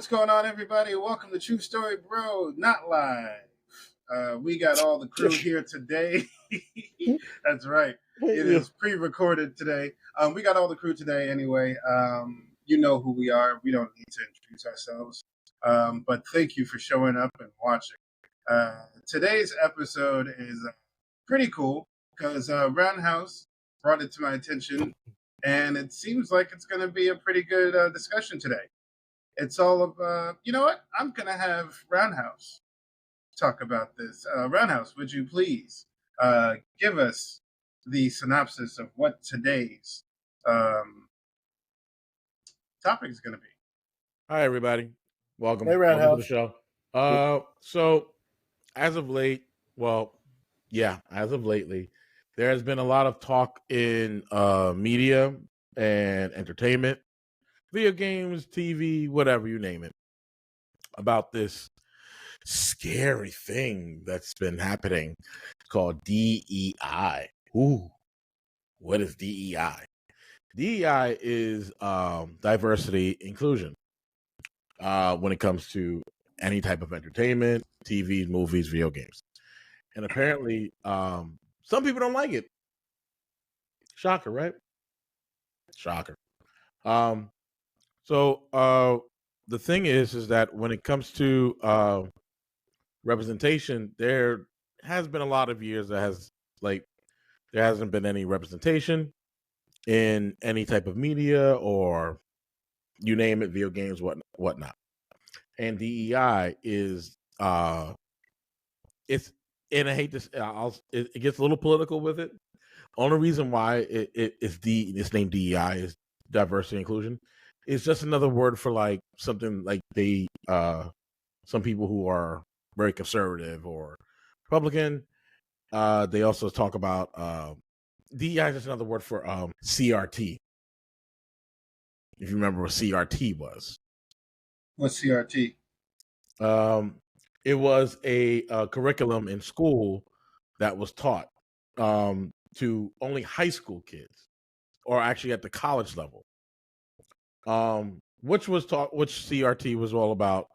What's going on, everybody? Welcome to True Story Bro, not live. We got all the crew here today. That's right. It is pre-recorded today. We got all the crew today anyway. You know who we are. We don't need to introduce ourselves. But thank you for showing up and watching. Today's episode is pretty cool because Roundhouse brought it to my attention, and it seems like it's going to be a pretty good discussion today. It's all of, you know what? I'm going to have Roundhouse talk about this. Roundhouse, would you please give us the synopsis of what today's topic is going to be? Hi, everybody. Welcome. Hey, Roundhouse. Welcome to the show. So, as of late, as of lately, there has been a lot of talk in media and entertainment, video games, TV, whatever you name it, about this scary thing that's been happening called D.E.I. Ooh, what is D.E.I.? D.E.I. is diversity inclusion when it comes to any type of entertainment, TV, movies, video games. And apparently, some people don't like it. Shocker, right? Shocker. So the thing is that when it comes to representation, there has been a lot of years there hasn't been any representation in any type of media or you name it, video games, whatnot. And DEI is it's, and I hate this. It gets a little political with it. Only reason why it's named DEI is diversity and inclusion. It's just another word for like something like some people who are very conservative or Republican. They also talk about DEI is just another word for CRT. If you remember what CRT was. What's CRT? It was a curriculum in school that was taught to only high school kids, or actually at the college level. Which CRT was all about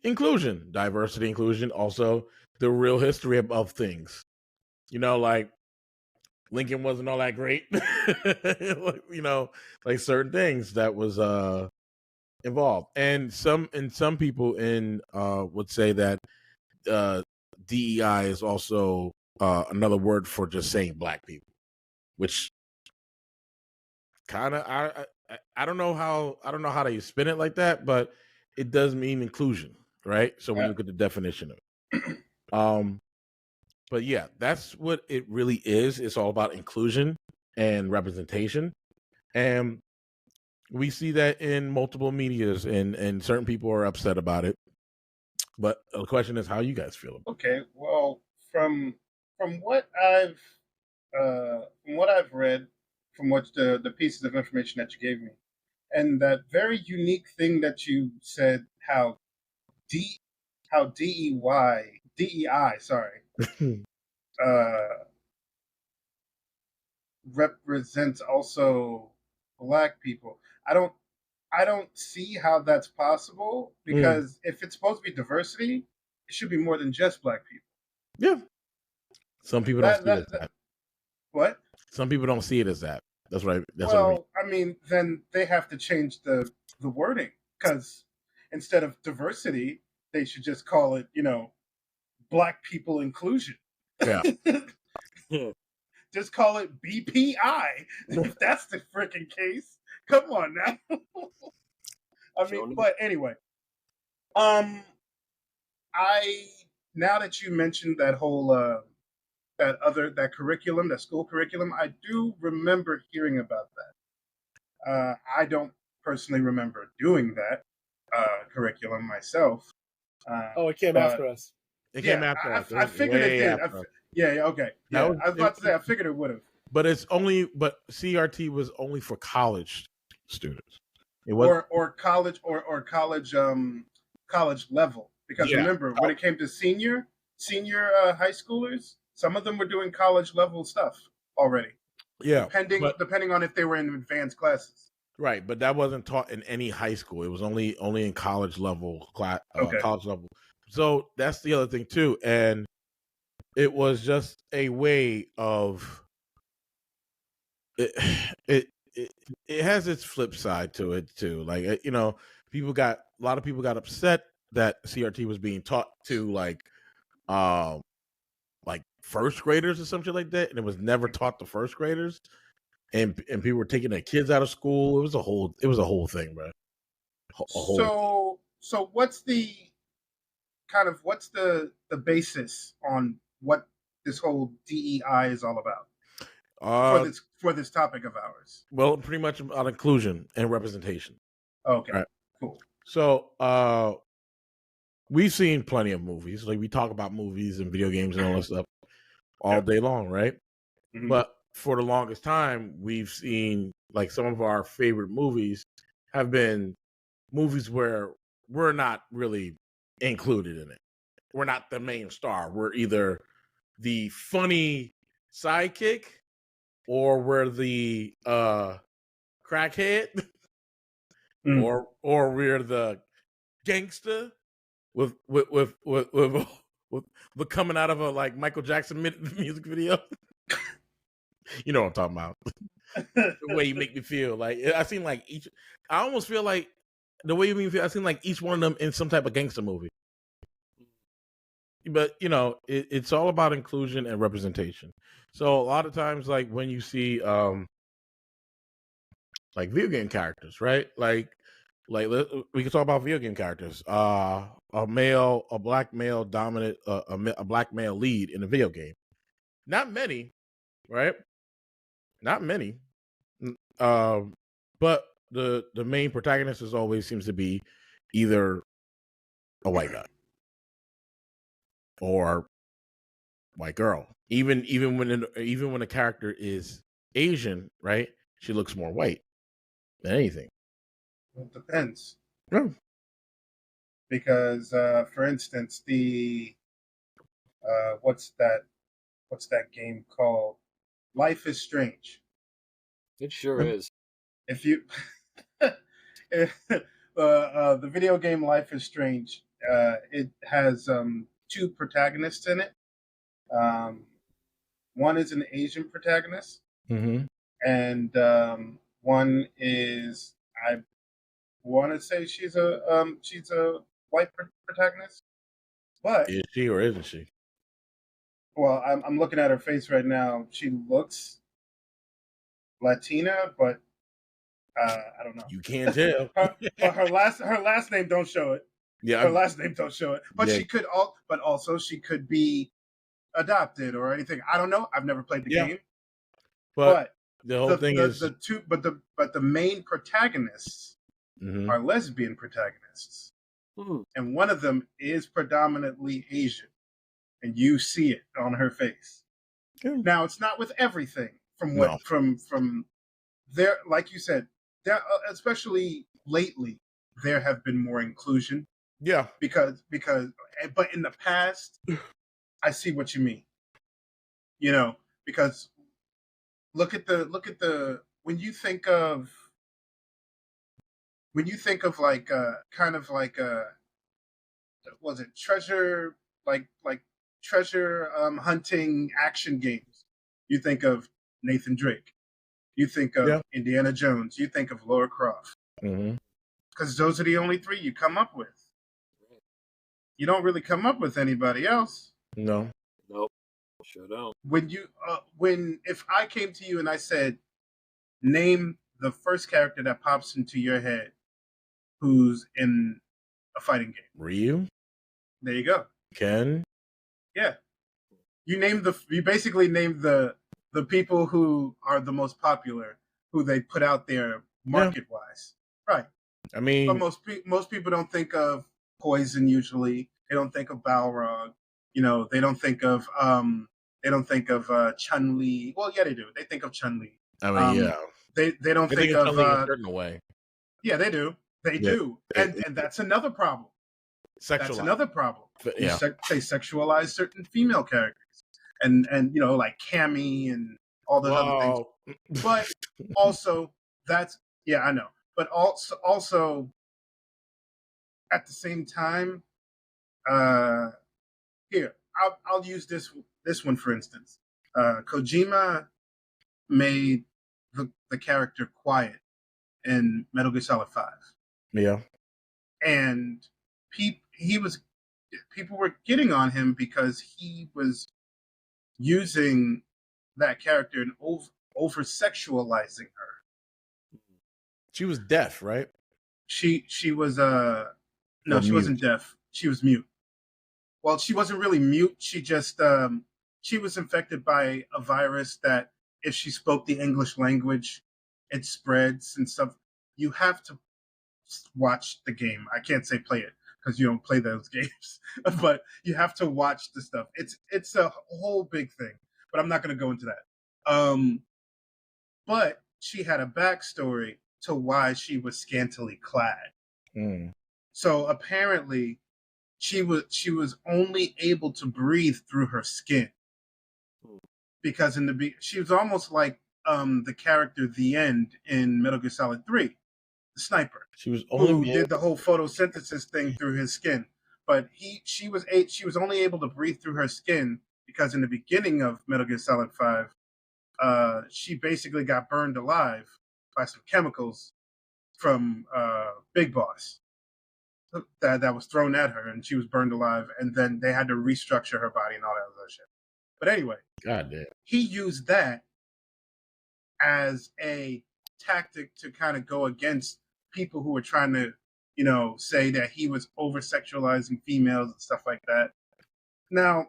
inclusion, diversity, inclusion, also the real history of things. You know, like Lincoln wasn't all that great. You know, like certain things that was involved, and some people would say that DEI is also another word for just saying black people, which kind of I don't know how they spin it like that, but it does mean inclusion, right? So when you look at the definition of it, but yeah, that's what it really is. It's all about inclusion and representation, and we see that in multiple medias, and certain people are upset about it. But the question is, how you guys feel about it? Okay, well, from what I've read, from what the pieces of information that you gave me, and that very unique thing that you said, how DEI, sorry, represents also black people. I don't see how that's possible, because if it's supposed to be diversity, it should be more than just black people. Yeah. Some people don't see it as that. What? Some people don't see it as that. That's right. I mean, then they have to change the wording, because instead of diversity, they should just call it, black people inclusion. Yeah. Just call it BPI if that's the freaking case. Come on now. I mean, but anyway, now that you mentioned that whole that curriculum, that school curriculum, I do remember hearing about that. I don't personally remember doing that curriculum myself. It came after us. It came after us. I figured it did. Okay. Yeah, I was about to say I figured it would have. But CRT was only for college students. It was or college college level, because remember when it came to senior high schoolers, some of them were doing college level stuff already. Yeah, depending on if they were in advanced classes. Right, but that wasn't taught in any high school. It was only in college level college level. So that's the other thing too, and it was just a way of it. It has its flip side to it too. Like a lot of people got upset that CRT was being taught to like first graders or something like that, and it was never taught to first graders. And people were taking their kids out of school. It was a whole thing, bro. So what's the basis on what this whole DEI is all about for this topic of ours? Well, pretty much about inclusion and representation. Okay, right. Cool. So we've seen plenty of movies. Like we talk about movies and video games and all that stuff all day long, right? Mm-hmm. But for the longest time, we've seen like some of our favorite movies have been movies where we're not really included in it. We're not the main star. We're either the funny sidekick or we're the crackhead or we're the gangster with coming out of a like Michael Jackson music video. You know what I'm talking about. The way you make me feel. Like I seem like I almost feel like the way you make me feel, I seem like each one of them in some type of gangster movie. But it's all about inclusion and representation. So a lot of times, like when you see like video game characters, right? Like we can talk about video game characters. A black male dominant, a black male lead in a video game. Not many, right? Not many. But the main protagonist always seems to be either a white guy or white girl. Even when a character is Asian, right? She looks more white than anything. It depends. Yeah. Because for instance, the what's that game called? Life is Strange. It sure is. If you the video game Life is Strange, it has two protagonists in it. One is an Asian protagonist, and one is, I want to say she's a white protagonist. But is she or isn't she? Well, I'm looking at her face right now. She looks Latina, but I don't know. You can't tell. her last name don't show it. Yeah, her last name don't show it. But she could she could be adopted or anything. I don't know. I've never played the game. But the whole thing is the main protagonists are lesbian protagonists, and one of them is predominantly Asian, and you see it on her face. Now it's not with everything. From there, like you said, there, especially lately, there have been more inclusion. Yeah, because but in the past, I see what you mean. Because look at the when you think of like kind of like was it treasure hunting action games, you think of Nathan Drake, you think of Indiana Jones, you think of Lara Croft, because those are the only three you come up with. You don't really come up with anybody else. Nope, sure don't. If I came to you and I said, name the first character that pops into your head who's in a fighting game. Ryu. There you go. Ken. Yeah. You basically named the people who are the most popular, who they put out there market wise. Right. I mean, but most people don't think of Poison usually. They don't think of Balrog. They don't think of Chun-Li. Well, yeah, they do. They think of Chun-Li. I mean, yeah. They don't think of Chun-Li in a certain way. Yeah, they do. They do. And that's another problem. That's another problem. Yeah. They sexualize certain female characters. And like Cammy and all those other things. But also that's Yeah, I know. But also at the same time, uh, here I'll use this one for instance. Kojima made the character Quiet in Metal Gear Solid 5, Yeah. and he was people were getting on him because he was using that character and over sexualizing her. She was deaf, right? She was no, Or she mute. wasn't deaf. She was mute. Well, she wasn't really mute. She just she was infected by a virus that if she spoke the English language, it spreads and stuff. You have to watch the game. I can't say play it because you don't play those games, but you have to watch the stuff. It's a whole big thing, but I'm not going to go into that. But she had a backstory to why she was scantily clad. Mm. So apparently, she was only able to breathe through her skin because she was almost like the character The End in Metal Gear Solid 3, the sniper, She was who only did the whole photosynthesis thing through his skin. But she was only able to breathe through her skin because in the beginning of Metal Gear Solid 5, she basically got burned alive by some chemicals from Big Boss that was thrown at her, and she was burned alive. And then they had to restructure her body and all that other shit. But anyway, God damn. he used that as a tactic to kind of go against people who were trying to, say that he was over sexualizing females and stuff like that. Now,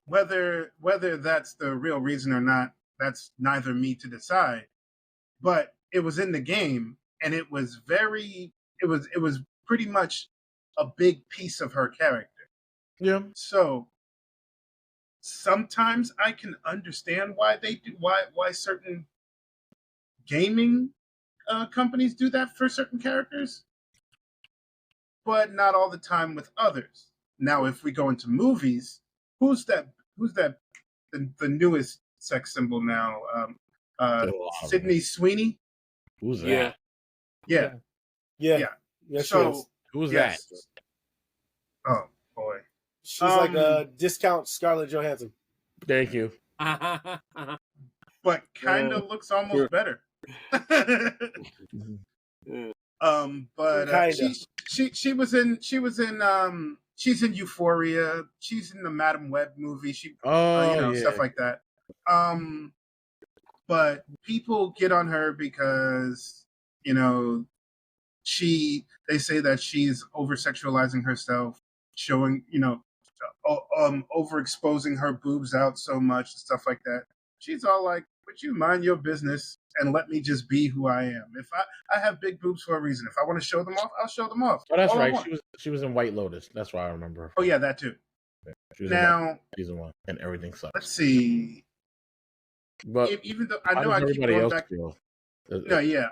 whether that's the real reason or not, that's neither me to decide. But it was in the game, and it was pretty much a big piece of her character. Yeah. So sometimes I can understand why they do why certain gaming companies do that for certain characters, but not all the time with others. Now, if we go into movies, who's that? The newest sex symbol now? Sydney Sweeney. Who's that? Yeah. Yeah. Yeah. So who's yes. that? Oh boy, She's like a discount Scarlett Johansson. Thank you. but kind of looks almost better. But she was in she's in Euphoria. She's in the Madam Web movie. Stuff like that. But people get on her because they say that she's over sexualizing herself, showing overexposing her boobs out so much and stuff like that. She's all like, would you mind your business and let me just be who I am? If I have big boobs for a reason. If I want to show them off, I'll show them off. Oh, that's right. She was in White Lotus. That's why I remember her. Oh yeah, that too. Yeah, she was now in season 1, and everything sucks. Let's see. But even though I know I keep going back. No, yeah.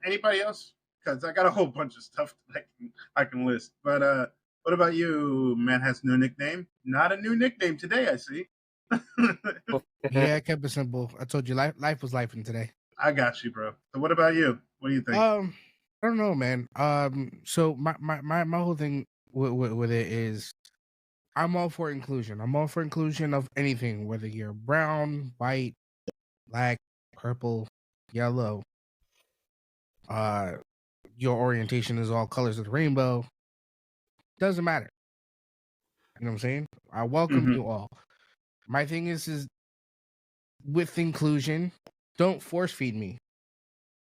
Anybody else? Because I got a whole bunch of stuff that I can list. But what about you? Man has no nickname. Not a new nickname today. I see. Yeah, I kept it simple. I told you life was life in today. I got you, bro. So what about you? What do you think? I don't know, man. So my whole thing with it is I'm all for inclusion. I'm all for inclusion of anything, whether you're brown, white, black, purple, yellow. Your orientation is all colors of the rainbow. Doesn't matter. You know what I'm saying? I welcome you all. My thing is with inclusion, don't force feed me.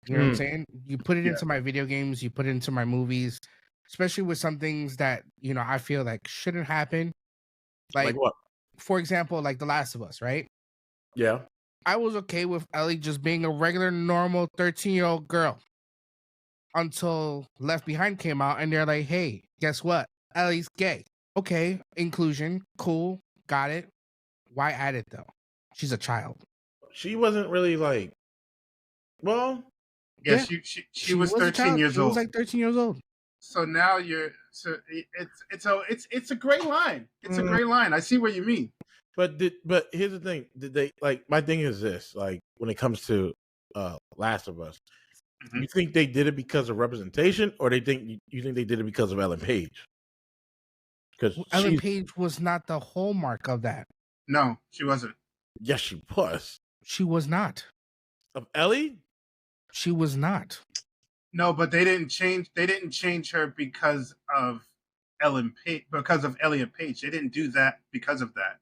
You know what I'm saying? You put it into my video games, you put it into my movies, especially with some things that, I feel like shouldn't happen. Like what? For example, like The Last of Us, right? Yeah. I was okay with Ellie just being a regular, normal 13-year-old girl until Left Behind came out and they're like, hey, guess what? Ellie's gay. Okay, inclusion, cool, got it. Why add it though? She's a child. She wasn't really like, well, yeah. She was 13 years old. She was like 13 years old. So now it's a gray line. It's a gray line. I see what you mean. But here's the thing. Did they my thing is this, like when it comes to Last of Us, Mhm. You think they did it because of representation, or you think they did it because of Ellen Page? Because Ellen Page was not the hallmark of that. No, she wasn't. Yes, she was. She was not. Of Ellie? She was not. No, but they didn't change her because of Elliot Page. They didn't do that because of that.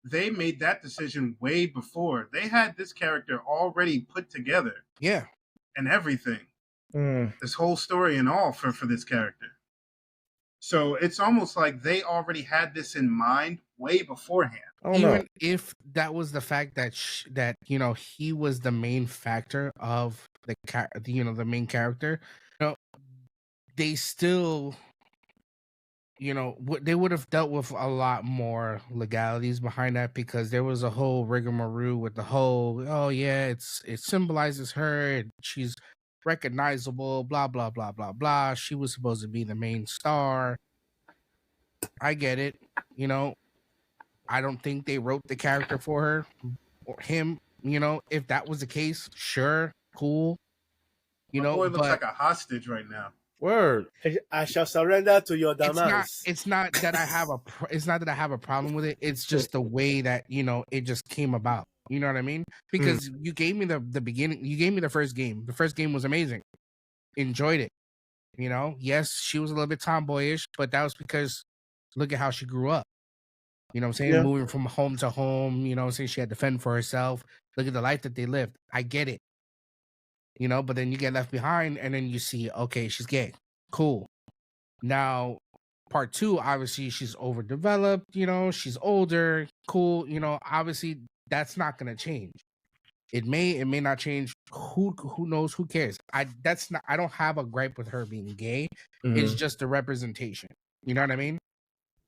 They made that decision way before. They had this character already put together. Yeah. And everything. This whole story and all for this character. So it's almost like they already had this in mind way beforehand. Even if that was the fact that that he was the main factor of the main character, they still they would have dealt with a lot more legalities behind that, because there was a whole rigmarole with the whole, oh yeah, it symbolizes her and she's recognizable, blah blah blah blah blah. She was supposed to be the main star. I get it. I don't think they wrote the character for her or him. If that was the case, sure, cool. My boy looks like a hostage right now. Word. I shall surrender to your demands. It's not that I have a problem with it. It's just the way that it just came about. You know what I mean? Because you gave me the beginning. You gave me the first game. The first game was amazing. Enjoyed it. Yes, she was a little bit tomboyish, but that was because look at how she grew up. You know what I'm saying? Yeah. Moving from home to home, you know what I'm saying? She had to fend for herself. Look at the life that they lived. I get it. But then you get left behind and then you see, okay, she's gay. Cool. Now, part 2, obviously she's overdeveloped, she's older. Cool. Obviously that's not going to change. It may not change. Who knows? Who cares? I don't have a gripe with her being gay. It's just the representation. You know what I mean?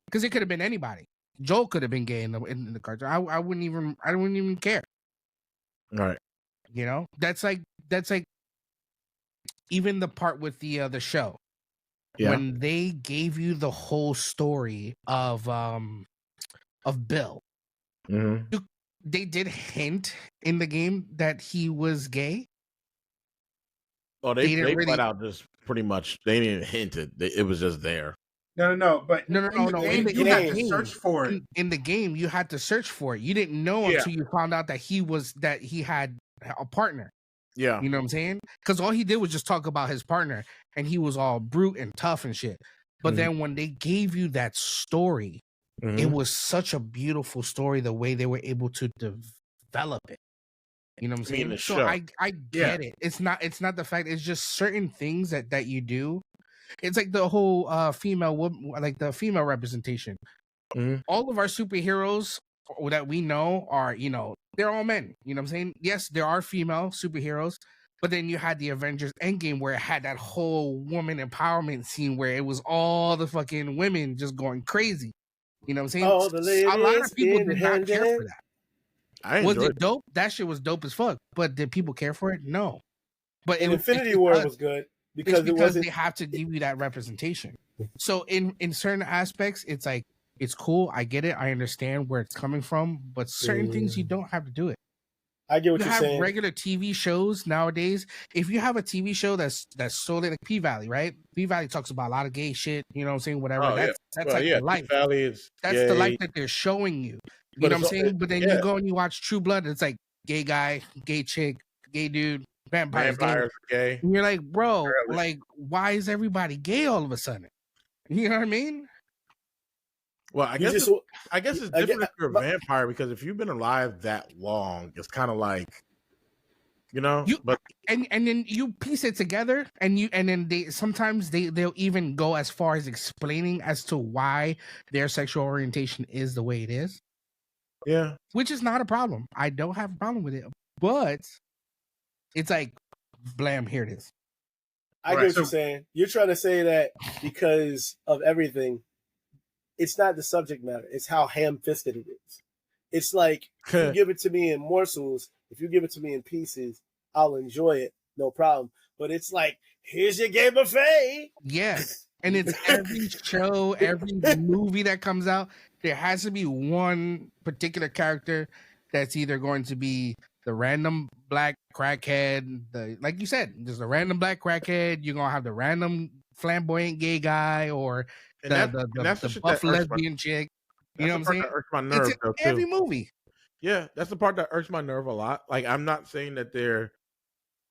Because it could have been anybody. Joel could have been gay in the cartoon. I wouldn't even care. Right. That's like even the part with the show. Yeah. When they gave you the whole story of Bill. They did hint in the game that he was gay. Oh, they put out just pretty much. They didn't hint it. It was just there. No. But no. In the game, you had to search for it. In the game, you had to search for it. You didn't know until you found out that he had a partner. Yeah. You know what I'm saying? Because all he did was just talk about his partner, and he was all brute and tough and shit. But then when they gave you that story, it was such a beautiful story, the way they were able to develop it. You know what I'm saying? So I get it. It's not the fact. It's just certain things that you do. It's like the whole female representation. All of our superheroes that we know are, they're all men. You know what I'm saying? Yes, there are female superheroes, but then you had the Avengers Endgame where it had that whole woman empowerment scene where it was all the fucking women just going crazy. You know what I'm saying? All the ladies a lot of people did not care for that. Was it dope? That shit was dope as fuck. But did people care for it? No. But Infinity War was good because they have to give you that representation. So in certain aspects, it's like, it's cool. I get it. I understand where it's coming from. But certain things, you don't have to do it. I get what you're saying. You have regular TV shows nowadays. If you have a TV show that's solely like P-Valley, right? P-Valley talks about a lot of gay shit. You know what I'm saying? Whatever. That's the life. That's the life that they're showing you. You know what I'm saying? But then you go and you watch True Blood. It's like gay guy, gay chick, gay dude, vampires gay. And you're like, bro, like, why is everybody gay all of a sudden? You know what I mean? Well, I guess it's different if you're a vampire, because if you've been alive that long, it's kind of like, but and then you piece it together, and then they'll even go as far as explaining as to why their sexual orientation is the way it is. Yeah, which is not a problem. I don't have a problem with it, but it's like, blam, here it is. I get what you're saying. You're trying to say that because of everything, it's not the subject matter. It's how ham-fisted it is. It's like, if you give it to me in morsels, if you give it to me in pieces, I'll enjoy it. No problem. But it's like, here's your gay buffet. Yes. And it's every show, every movie that comes out, there has to be one particular character that's either going to be the random black crackhead. Like you said, there's a random black crackhead. You're gonna have the random flamboyant gay guy or that's the shit buff that irks lesbian chick. You know what I'm part saying? that irks my It's nerve in though every too. movie. Yeah, that's the part that irks my nerve a lot. Like, I'm not saying that they're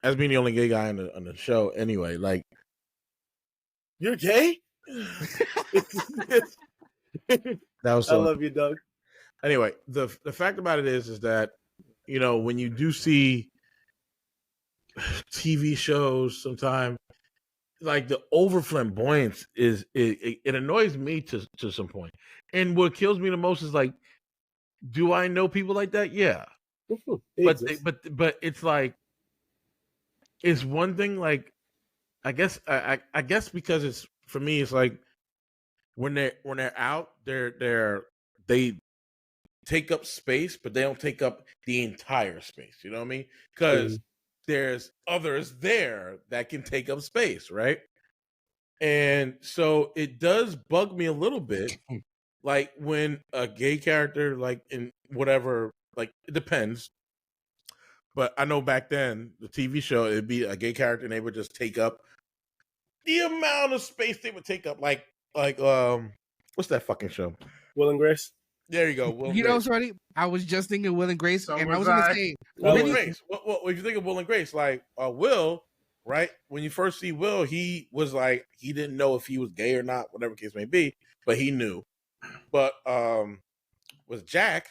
as being the only gay guy on the show. Anyway, like, You're gay? that was I love you, Doug. Anyway, the fact about it is that, you know, when you do see TV shows sometimes, like, the over flamboyance it annoys me to some point. And what kills me the most is, like, do I know people like that? Yeah. But it's like, it's one thing, like, I guess because it's, for me, it's like when they're out, they take up space, but they don't take up the entire space. You know what I mean? Because there's others there that can take up space, right? And so it does bug me a little bit, like when a gay character, like in whatever, like, it depends. But I know back then, the TV show, it'd be a gay character and they would just take up the amount of space they would take up. Like what's that fucking show? Will and Grace. There you go. Will and You know, Grace. Sonny, I was just thinking Will and Grace, So and I was was gonna I. say Will Really? and Grace. Well, if you think of Will and Grace, like Will, right? When you first see Will, he was like, he didn't know if he was gay or not, whatever case may be, but he knew. But was Jack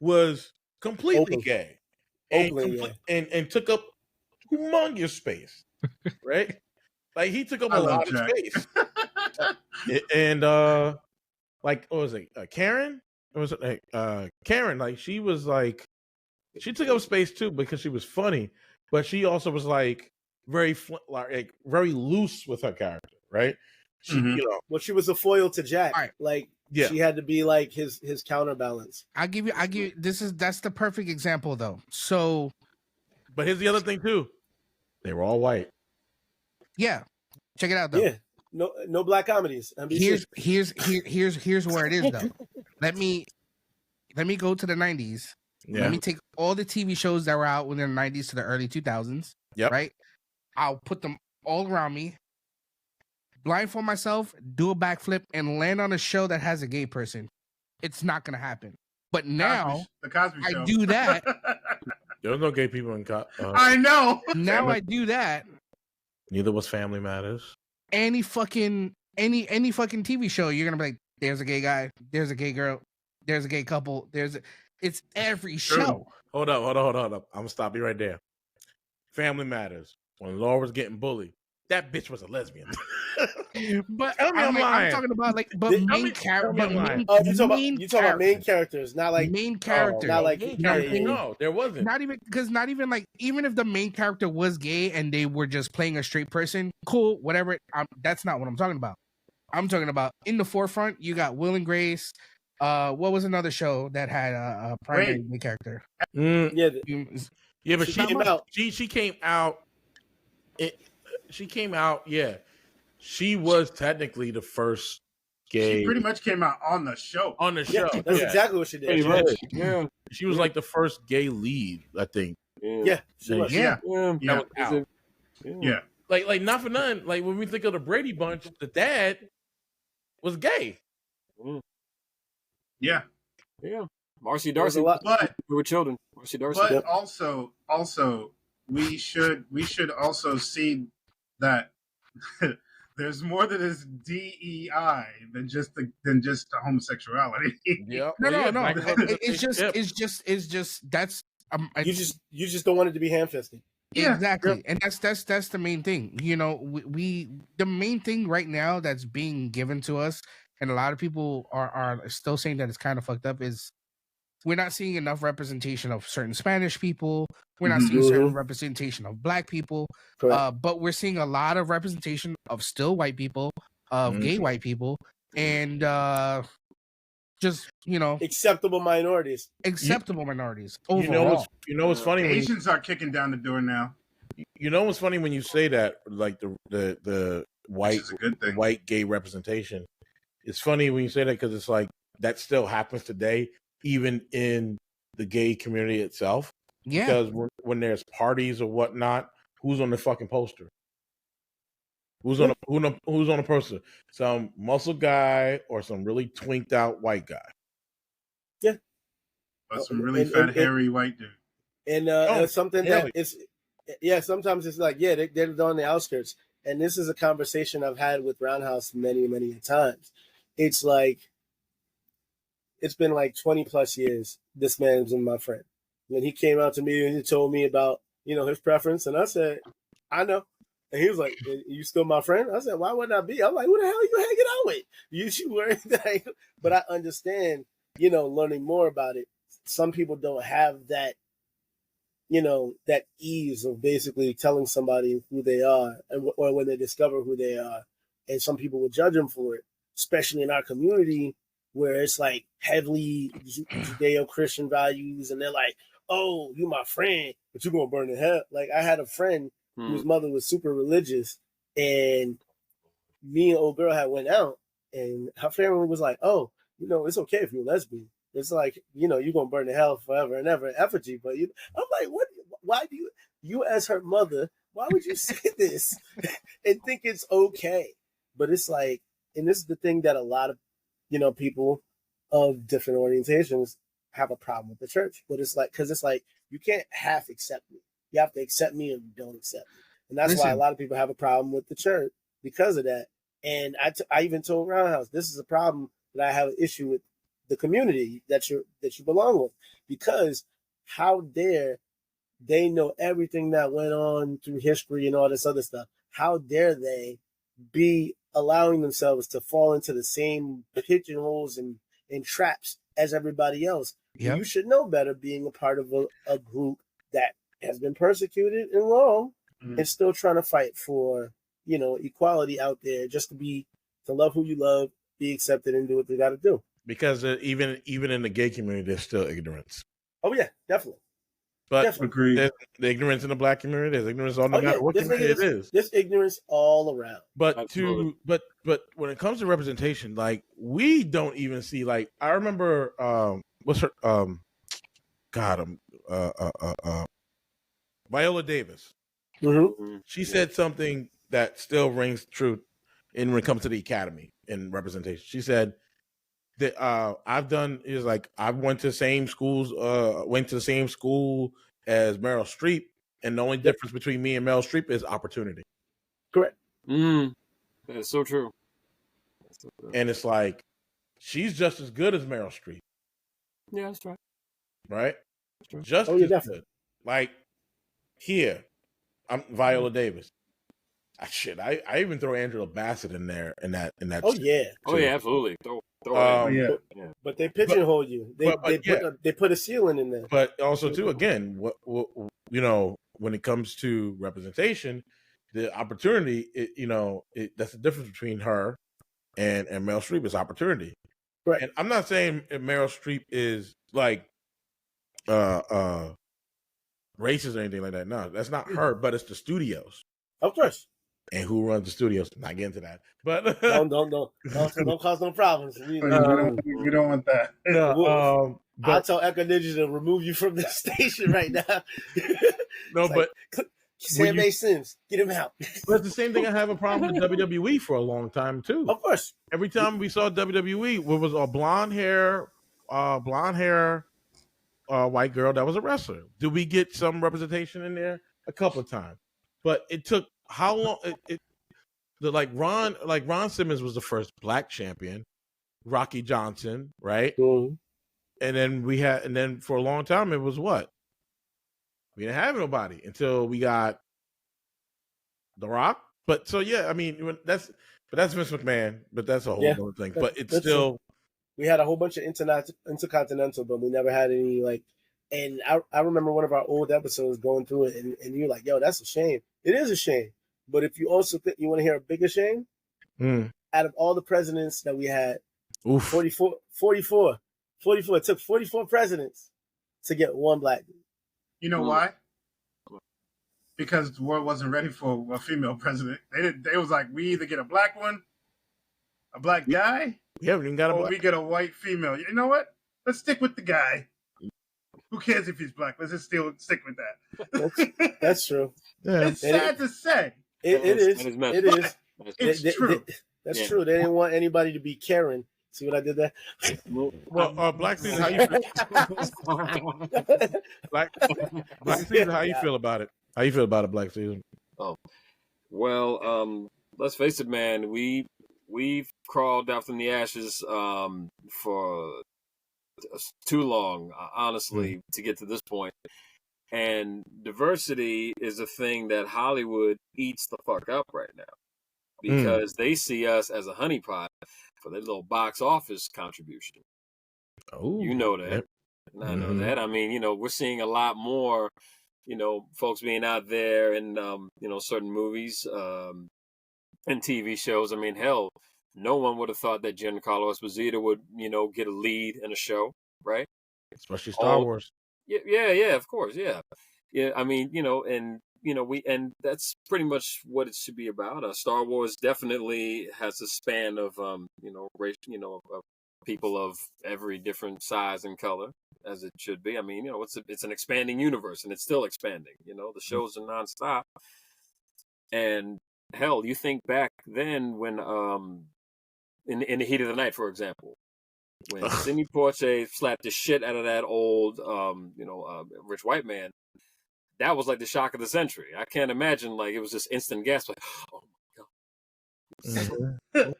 was completely Open. gay Openly, and took up humongous space, right? Like, he took up I a love lot of Jack. space. And like, what was it? Karen? It was Karen. Like, she was like, she took up space too because she was funny, but she also was like very like very loose with her character, right? She, Mhm. you know, well, she was a foil to Jack. All right. Like, Yeah. she had to be like his counterbalance. I give you that's the perfect example though. So but here's the other thing too. They were all white. yeah, check it out though. Yeah, no black comedies. NBC. Here's where it is though. Let me go to the 90s. Yeah. Let me take all the TV shows that were out within the 90s to the early 2000s. Yep. Right? I'll put them all around me, blindfold myself, do a backflip, and land on a show that has a gay person. It's not gonna happen. But now the Cosby Show. I do that. There was no gay people in I know. Now I do that. Neither was Family Matters. Any fucking TV show, you're gonna be like, there's a gay guy, there's a gay girl, there's a gay couple, it's every show. Hold up. I'm gonna stop you right there. Family Matters. When Laura was getting bullied, that bitch was a lesbian. But Tell me I'm lying. I'm talking about like, but Tell main me character. I'm lying. You talking about main characters, not like main character. not like No, there wasn't. Not even like, even if the main character was gay and they were just playing a straight person, cool, whatever. That's not what I'm talking about. I'm talking about in the forefront. You got Will and Grace. What was another show that had a primary gay character? Yeah, but she came out. She came out. She came out. Yeah, she was technically the first gay. She pretty much came out on the show. On the show. Yeah, that's exactly what she did. Yeah. She was like the first gay lead, I think. Yeah, she was. Yeah. That was out. Yeah. Like not for nothing. Like, when we think of the Brady Bunch, the dad was gay. Yeah. Yeah. Marcy Darcy. But We were children. Marcy Darcy. But also, we should also see that there's more to this DEI than just the homosexuality. Yeah. No. It's just that's You just don't want it to be ham-fisted. Yeah. Exactly. And that's the main thing. You know, we the main thing right now that's being given to us, and a lot of people are still saying that it's kind of fucked up, is we're not seeing enough representation of certain Spanish people. We're not seeing certain representation of Black people. But we're seeing a lot of representation of still white people, of gay white people, and just, you know, acceptable minorities. Overall. You know what's funny? Asians are kicking down the door now. You know what's funny when you say that, like the white gay representation. It's funny when you say that because it's like that still happens today, even in the gay community itself. Yeah. Because when there's parties or whatnot, who's on the fucking poster? Who's on a poster? Some muscle guy or some really twinked out white guy? Yeah. Or some really fat, hairy white dude. And something that hell is, sometimes it's like, they're on the outskirts. And this is a conversation I've had with Roundhouse many, many times. It's like, it's been like 20 plus years. This man's been my friend. When he came out to me and he told me about, his preference, and I said, I know. And he was like, "You still my friend?" I said, "Why wouldn't I be?" I'm like, "Who the hell are you hanging out with? You worried that?" But I understand, learning more about it. Some people don't have that, that ease of basically telling somebody who they are, or when they discover who they are. And some people will judge them for it, especially in our community where it's like heavily Judeo-Christian values, and they're like, "Oh, you my friend, but you're gonna burn in hell." Like, I had a friend whose mother was super religious, and me and old girl had went out, and her family was like, "Oh, it's okay if you're lesbian. It's like, you're gonna burn in hell forever and ever in effigy." But I'm like, what? Why do you as her mother, why would you say this and think it's okay? But it's like, and this is the thing that a lot of, people of different orientations have a problem with the church. But it's like, because it's like, you can't half accept me. You have to accept me, or you don't accept me. And that's why a lot of people have a problem with the church because of that. And I even told Roundhouse, this is a problem that I have an issue with the community that you belong with, because how dare they know everything that went on through history and all this other stuff? How dare they be allowing themselves to fall into the same pigeonholes and traps as everybody else? Yep. You should know better, being a part of a group that has been persecuted and wrong, and still trying to fight for, equality out there, just to love who you love, be accepted, and do what they got to do. Because even in the gay community, there's still ignorance. Oh yeah, definitely. But the ignorance in the black community, there's ignorance on no matter what community it is. There's ignorance all around. But but when it comes to representation, like, we don't even see, like, I remember what's her Viola Davis. Mm-hmm. She said something that still rings true when it comes to the academy and representation. She said that I went to the same school as Meryl Streep, and the only difference between me and Meryl Streep is opportunity. Correct. That's so true. And it's like, she's just as good as Meryl Streep. Yeah, that's right. Right? Just as good. Like, here, I'm Viola Davis. I even throw Angela Bassett in there in that. Oh yeah. Too. Oh yeah, absolutely. Throw But they pigeonhole you. They put a ceiling in there. But also too, again, what when it comes to representation, the opportunity, that's the difference between her and Meryl Streep is opportunity. Right. And I'm not saying Meryl Streep is like racist or anything like that. No, that's not her, but it's the studios. Of course. And who runs the studios? Not get into that, but don't cause no problems. We don't want that. No, I'll tell Echo Ninja to remove you from the station right now. No, but Sam A. Sims, get him out. But it's the same thing. I have a problem with WWE for a long time too. Of course. Every time we saw WWE, what was a blonde hair, white girl that was a wrestler. Did we get some representation in there? A couple of times, but it took how long? Ron Simmons was the first black champion. Rocky Johnson, right? Mm-hmm. And then for a long time it was what? We didn't have nobody until we got The Rock. But so yeah, I mean that's Vince McMahon, but that's a whole other thing. But it's still we had a whole bunch of intercontinental, but we never had any like. And I remember one of our old episodes going through it, and you're like, "Yo, that's a shame." It is a shame. But if you also think you want to hear a bigger shame, out of all the presidents that we had, 44. It took 44 presidents to get one black dude. You know why? Because the world wasn't ready for a female president. They was like, we either get a black one, a black guy, we haven't even got or we get a white female. You know what? Let's stick with the guy. Who cares if he's black? Let's just still stick with that. That's true. Yeah. It's sad to say. It is. It is. It's true. That's true. They didn't want anybody to be Karen. See what I did there? Well, Black Caesar, how you feel? Black Caesar, how you feel about it? How you feel about it, Black Caesar? Oh, well, let's face it, man. We've crawled out from the ashes for too long, honestly, to get to this point. And diversity is a thing that Hollywood eats the fuck up right now because they see us as a honeypot for their little box office contribution. Oh, you know that. Yep. And I know that. I mean, we're seeing a lot more, folks being out there in, certain movies and TV shows. I mean, hell, no one would have thought that Giancarlo Esposito would, get a lead in a show, right? Especially Star Wars. Yeah, of course, yeah. Yeah, I mean, and that's pretty much what it should be about. Star Wars definitely has a span of, race, of people of every different size and color, as it should be. I mean, it's an expanding universe, and it's still expanding. The shows are nonstop. And hell, you think back then when, in the heat of the night, for example, when Sidney Poitier slapped the shit out of that old, rich white man, that was like the shock of the century. I can't imagine, like, it was just instant gasp, like, oh my God.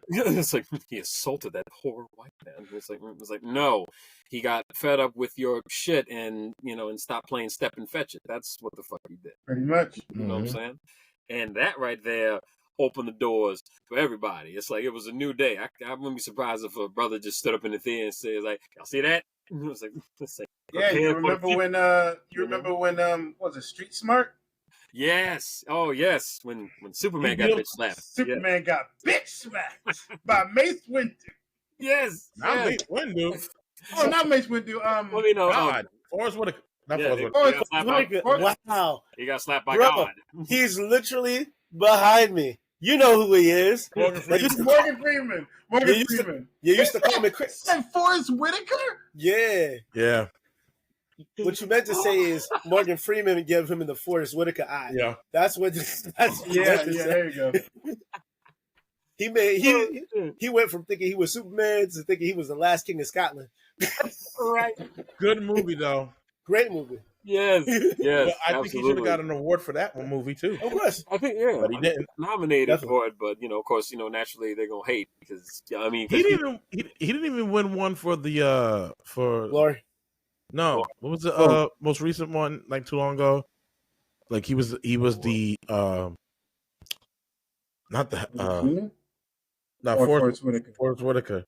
It's like, he assaulted that poor white man. It's like, no, he got fed up with your shit and stopped playing Step and Fetch It. That's what the fuck he did. Pretty much. You know what I'm saying? And that right there opened the doors for everybody. It's like it was a new day. I wouldn't be surprised if a brother just stood up in the theater and said, like, y'all see that? It's like yeah, you remember when was it Street Smart? Yes. Oh yes. When Superman got bitch slapped. Superman got bitch slapped by Mace Windu. Yes. Not Mace Windu. Oh, not Mace Windu. God. Forrest Whitaker. Wow. He got slapped by God. He's literally behind me. You know who he is. Morgan Freeman. You used to call me Chris. And Forrest Whitaker? Yeah. Yeah. What you meant to say is Morgan Freeman gave him in the Forrest Whitaker eye. Yeah. That's what there you go. He went from thinking he was Superman to thinking he was the last king of Scotland. Right. Good movie though. Great movie. Yes. But I think he should have got an award for that one movie too. Of course. I think but he didn't. Nominated for it, but of course, naturally they're gonna hate because he didn't even win one for the for Glory. No, what was the most recent one like too long ago? Like he was the not the Forrest Whitaker.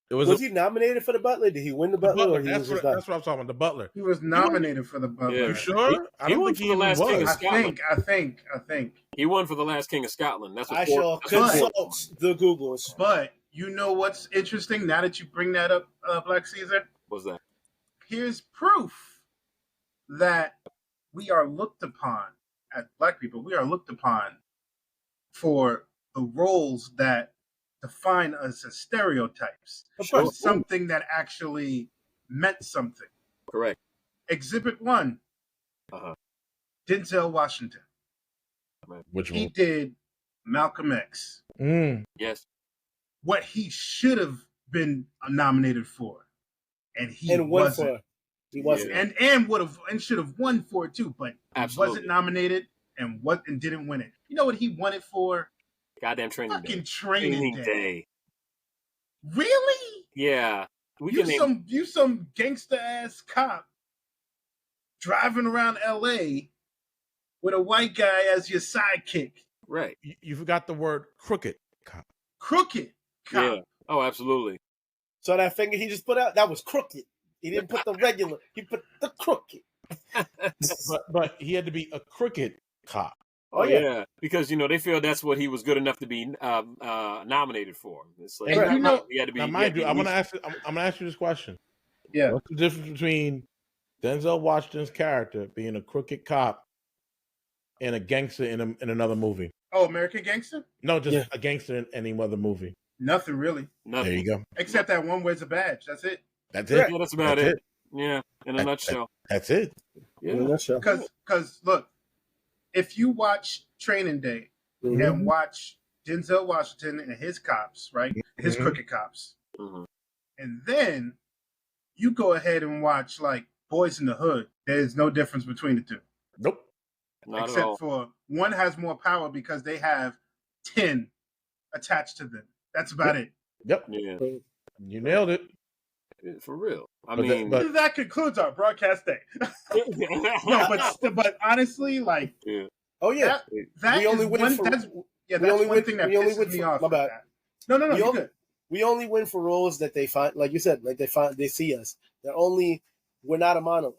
Was he nominated for the Butler? Did he win the Butler? That's what I'm talking about. The Butler. He was nominated for the Butler. Yeah. You sure? I don't think he won for the last King of Scotland. I think he won for the last King of Scotland. That's what I shall consult the Googles. But you know what's interesting? Now that you bring that up, Black Caesar. What's that? Here's proof that we are looked upon as Black people. We are looked upon for the roles that define us as stereotypes. Sure. Something that actually meant something. Correct. Exhibit 1. Denzel Washington. Which one? He did Malcolm X. Yes. What he should have been nominated for. And he wasn't. He wasn't. And should have won for it too, but Absolutely. Wasn't nominated and didn't win it. You know what he won it for? Goddamn training day. Training day. Really? Yeah. You some gangster ass cop driving around LA with a white guy as your sidekick. Right. You forgot the word crooked cop. Crooked cop. Yeah. Oh, absolutely. So that finger he just put out, that was crooked. He didn't put the regular. He put the crooked. but he had to be a crooked cop. Oh yeah, because they feel that's what he was good enough to be nominated for. It's like he had to be. Now, mind you, I'm gonna ask you this question. Yeah, what's the difference between Denzel Washington's character being a crooked cop and a gangster in another movie? Oh, American Gangster? No, just a gangster in any other movie. Nothing really. Nothing. There you go. Except that one wears a badge. That's it. That's it. Yeah, that's about it. Yeah, in a nutshell. That's it. Yeah. Because look, if you watch Training Day and watch Denzel Washington and his cops, right? His crooked cops. And then you go ahead and watch like Boys in the Hood. There's no difference between the two. Nope. Not Except for one has more power because they have 10 attached to them. That's about it. Yep. Yeah. You nailed it. For real. That concludes our broadcast day. No, but honestly, like, oh yeah, that we only win for. That's one thing that pisses me off. My bad. No, you're good. We only win for roles that they find, like you said, like they see us. We're not a monolith.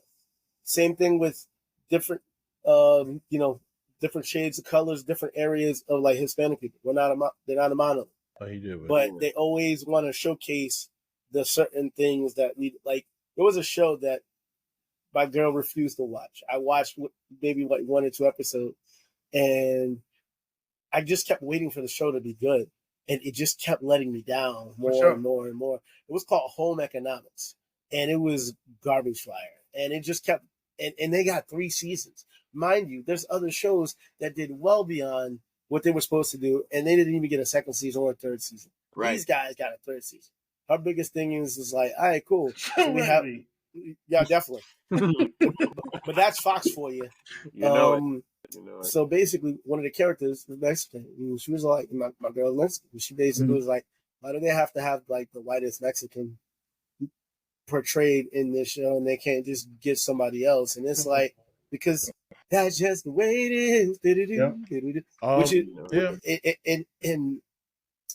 Same thing with different, different shades of colors, different areas of like Hispanic people. They're not a monolith. Oh, you do. But they always want to showcase the certain things that we like. There was a show that my girl refused to watch. I watched maybe like 1 or 2 episodes, and I just kept waiting for the show to be good, and it just kept letting me down more and more and more. It was called Home Economics, and it was garbage fire, and it just kept. And they got 3 seasons, mind you. There's other shows that did well beyond what they were supposed to do, and they didn't even get a 2nd season or a 3rd season. Right. These guys got a 3rd season. Our biggest thing is like, all right, cool. So we have, yeah, definitely. But that's Fox for you. You know it. So basically, one of the characters was Mexican. She was like, my girl Mexican. She basically was like, why do they have to have like the whitest Mexican portrayed in this show, and they can't just get somebody else? And it's like, because that's just the way it is. Which is,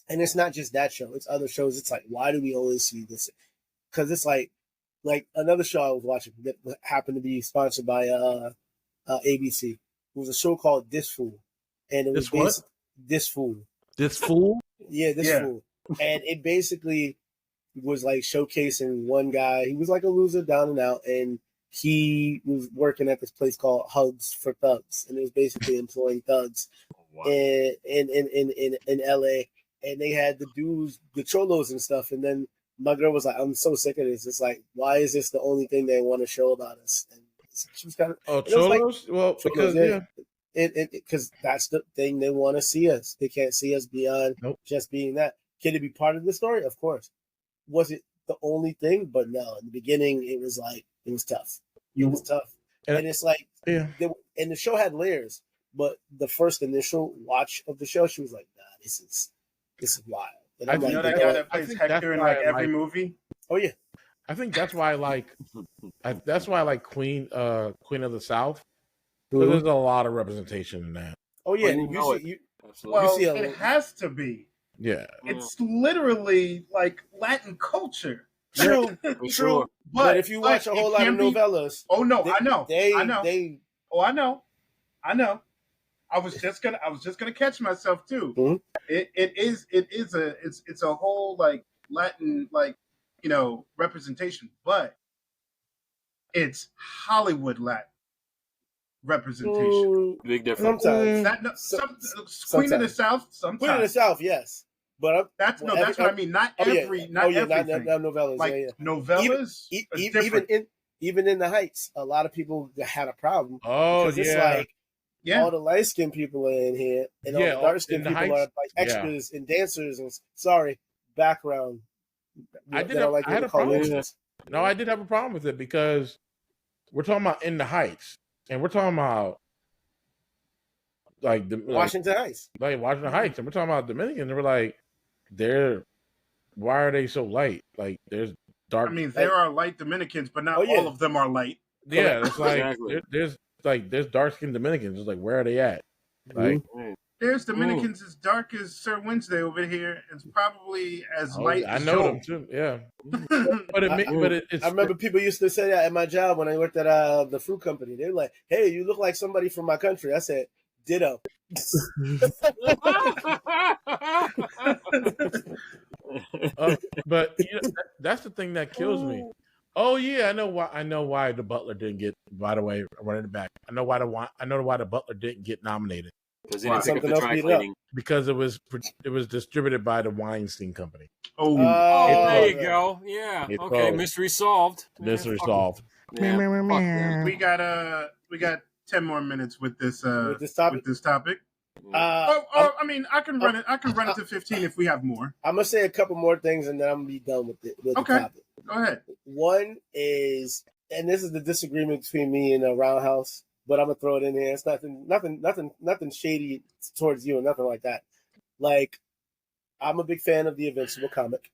and it's not just that show; it's other shows. It's like, why do we always see this? Because it's like another show I was watching that happened to be sponsored by ABC. It was a show called This Fool, and it was This Fool. This Fool. Yeah, This Fool, and it basically was like showcasing one guy. He was like a loser, down and out, and he was working at this place called Hugs for Thugs, and it was basically employing thugs in LA. And they had the dudes, the cholos and stuff. And then my girl was like, I'm so sick of this. It's like, why is this the only thing they want to show about us? And she was kind of... cholos? Well, because, because that's the thing they want to see us. They can't see us beyond just being that. Can it be part of the story? Of course. Was it the only thing? But no, in the beginning, it was like, it was tough. It was tough. And it's like, and the show had layers. But the first initial watch of the show, she was like, nah, this is wild. And I know that guy that plays Hector in like every movie. Oh yeah, I think that's why I like. That's why I like Queen of the South. Because there's a lot of representation in that. Oh yeah, it has to be. Yeah, it's literally like Latin culture. True. But if you watch a whole lot of novellas, I know. I was just gonna catch myself too. Mm-hmm. It's a whole like Latin representation, but it's Hollywood Latin representation. Big difference. Sometimes. Queen of the South. Sometimes Queen of the South, yes. But that's what I mean. Not everything. Not novellas. Like novellas. Even in the Heights, a lot of people had a problem. Oh, because it's like. Yeah. All the light skinned people are in here, and all the dark skinned people are like extras and dancers and background. I did have a problem with it. No, I did have a problem with it because we're talking about In the Heights, and we're talking about Washington Heights, and we're talking about Dominicans. And we're like, why are they so light? Like, there's dark. I mean, there are light Dominicans, but not all of them are light. Yeah, it's like there's dark skinned Dominicans. It's like, where are they at? Like, there's Dominicans as dark as Sir Wednesday over here. It's probably as light. I know them too. Yeah, but it's. I remember people used to say that at my job when I worked at the fruit company. They were like, "Hey, you look like somebody from my country." I said, "Ditto." But that's the thing that kills me. Oh yeah, I know why the Butler didn't get. By the way, running it back. I know why the Butler didn't get nominated. Because because it was distributed by the Weinstein Company. There you go. Yeah. Okay. Mystery solved. Mystery solved. Yeah, fuck them. We got 10 more minutes with this topic. I mean, I can run it to 15 if we have more. I'm gonna say a couple more things and then I'm gonna be done with the topic. Go ahead. One is, and this is the disagreement between me and Roundhouse, but I'm gonna throw it in here. It's nothing shady towards you or nothing like that. Like, I'm a big fan of the Invincible comic.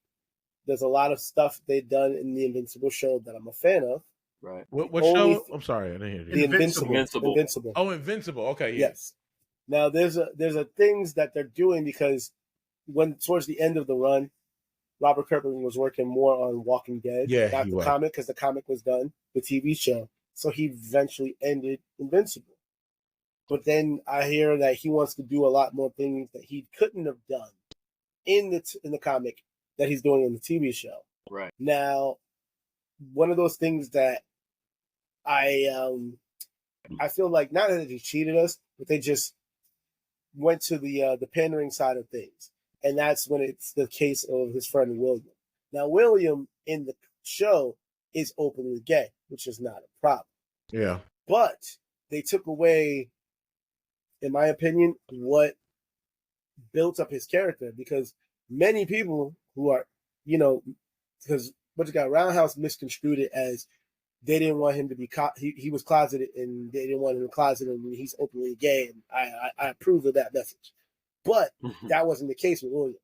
There's a lot of stuff they've done in the Invincible show that I'm a fan of. Right. What show? I'm sorry, I didn't hear you. The Invincible. Oh, Invincible. Okay, yeah. Yes. Now there's a things that they're doing because when towards the end of the run, Robert Kirkman was working more on Walking Dead, not the comic, because the comic was done, the TV show. So he eventually ended Invincible. But then I hear that he wants to do a lot more things that he couldn't have done in the comic that he's doing in the TV show. Right. Now, one of those things that I feel like, not that they cheated us, but they just went to the pandering side of things. And that's when it's the case of his friend William. Now, William in the show is openly gay, which is not a problem. Yeah. But they took away, in my opinion, what built up his character, because many people who are, because what you got, Roundhouse misconstrued it as they didn't want him to be, he was closeted and they didn't want him to closet and he's openly gay. And I approve of that message. But that wasn't the case with William.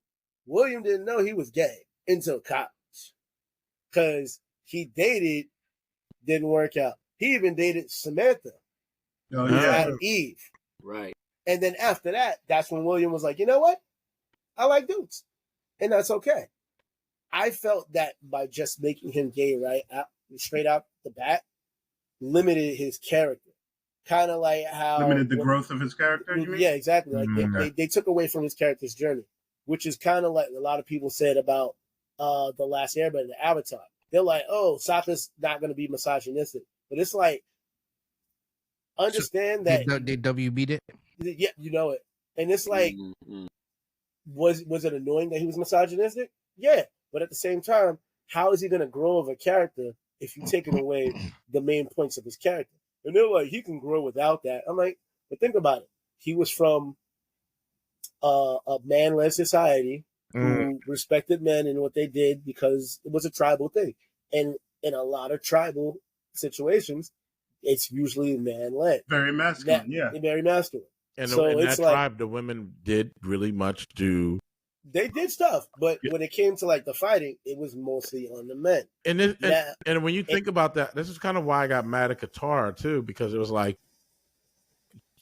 William didn't know he was gay until college. Because he dated, didn't work out. He even dated Samantha. Oh, yeah. Eve. Right. And then after that, that's when William was like, you know what? I like dudes. And that's okay. I felt that by just making him gay straight out the bat, limited his character. Kind of like how... Limited the growth of his character, you mean? Yeah, exactly. Like they took away from his character's journey, which is kind of like a lot of people said about The Last Airbender, the Avatar. They're like, oh, Sokka's not going to be misogynistic. But it's like, understand that... They WB'd it? Yeah, you know it. And it's like, was it annoying that he was misogynistic? Yeah. But at the same time, how is he going to grow of a character if you're taking away the main points of his character? And they're like, he can grow without that. I'm like, but think about it. He was from a man-led society who respected men and what they did because it was a tribal thing. And in a lot of tribal situations, it's usually man-led. Very masculine, yeah. Very masculine. And so in that like, tribe, the women did really much do... They did stuff, but when it came to like the fighting, it was mostly on the men. And when you think about that, this is kind of why I got mad at Katara too, because it was like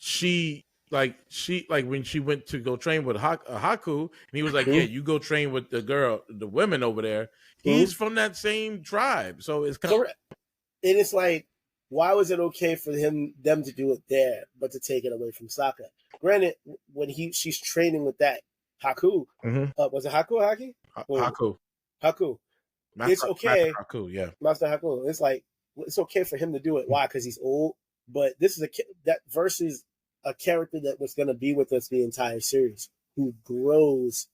she when she went to go train with Haku, and he was like, "Yeah, you go train with the women over there." He's from that same tribe, so it's kind of... And it's like, why was it okay for them to do it there, but to take it away from Sokka? Granted, when she's training with that Haku, was it Haku or Haki? Haku. It's okay. Master Haku, yeah. Master Haku. It's like, it's okay for him to do it. Why? Because he's old. But this is that versus a character that was going to be with us the entire series, who grows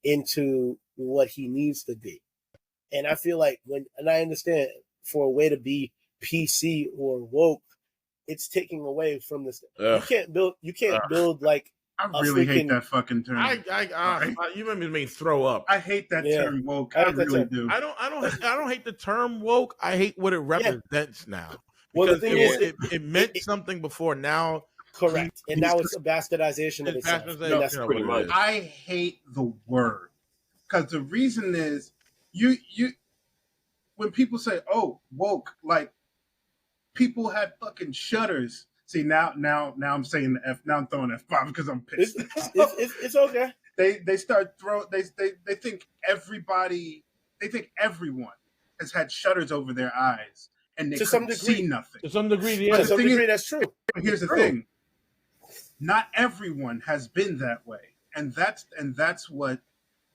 into what he needs to be. And I feel like and I understand, for a way to be PC or woke, it's taking away from this. You can't build like... I really hate that fucking term. You made me throw up. I hate that term woke. I really do. I don't hate the term woke. I hate what it represents now. Well, the thing is, it meant something before. Now, correct, and now it's a bastardization of itself. That's pretty much. I hate the word, because the reason is you when people say, "Oh, woke," like people had fucking shutters. See, now I'm saying the F. Now I'm throwing F5 because I'm pissed. It's okay. They start throwing. They think everybody. They think everyone has had shutters over their eyes and they couldn't see nothing. To some degree, yeah. To some degree, that's true. But here's the thing: not everyone has been that way, and that's what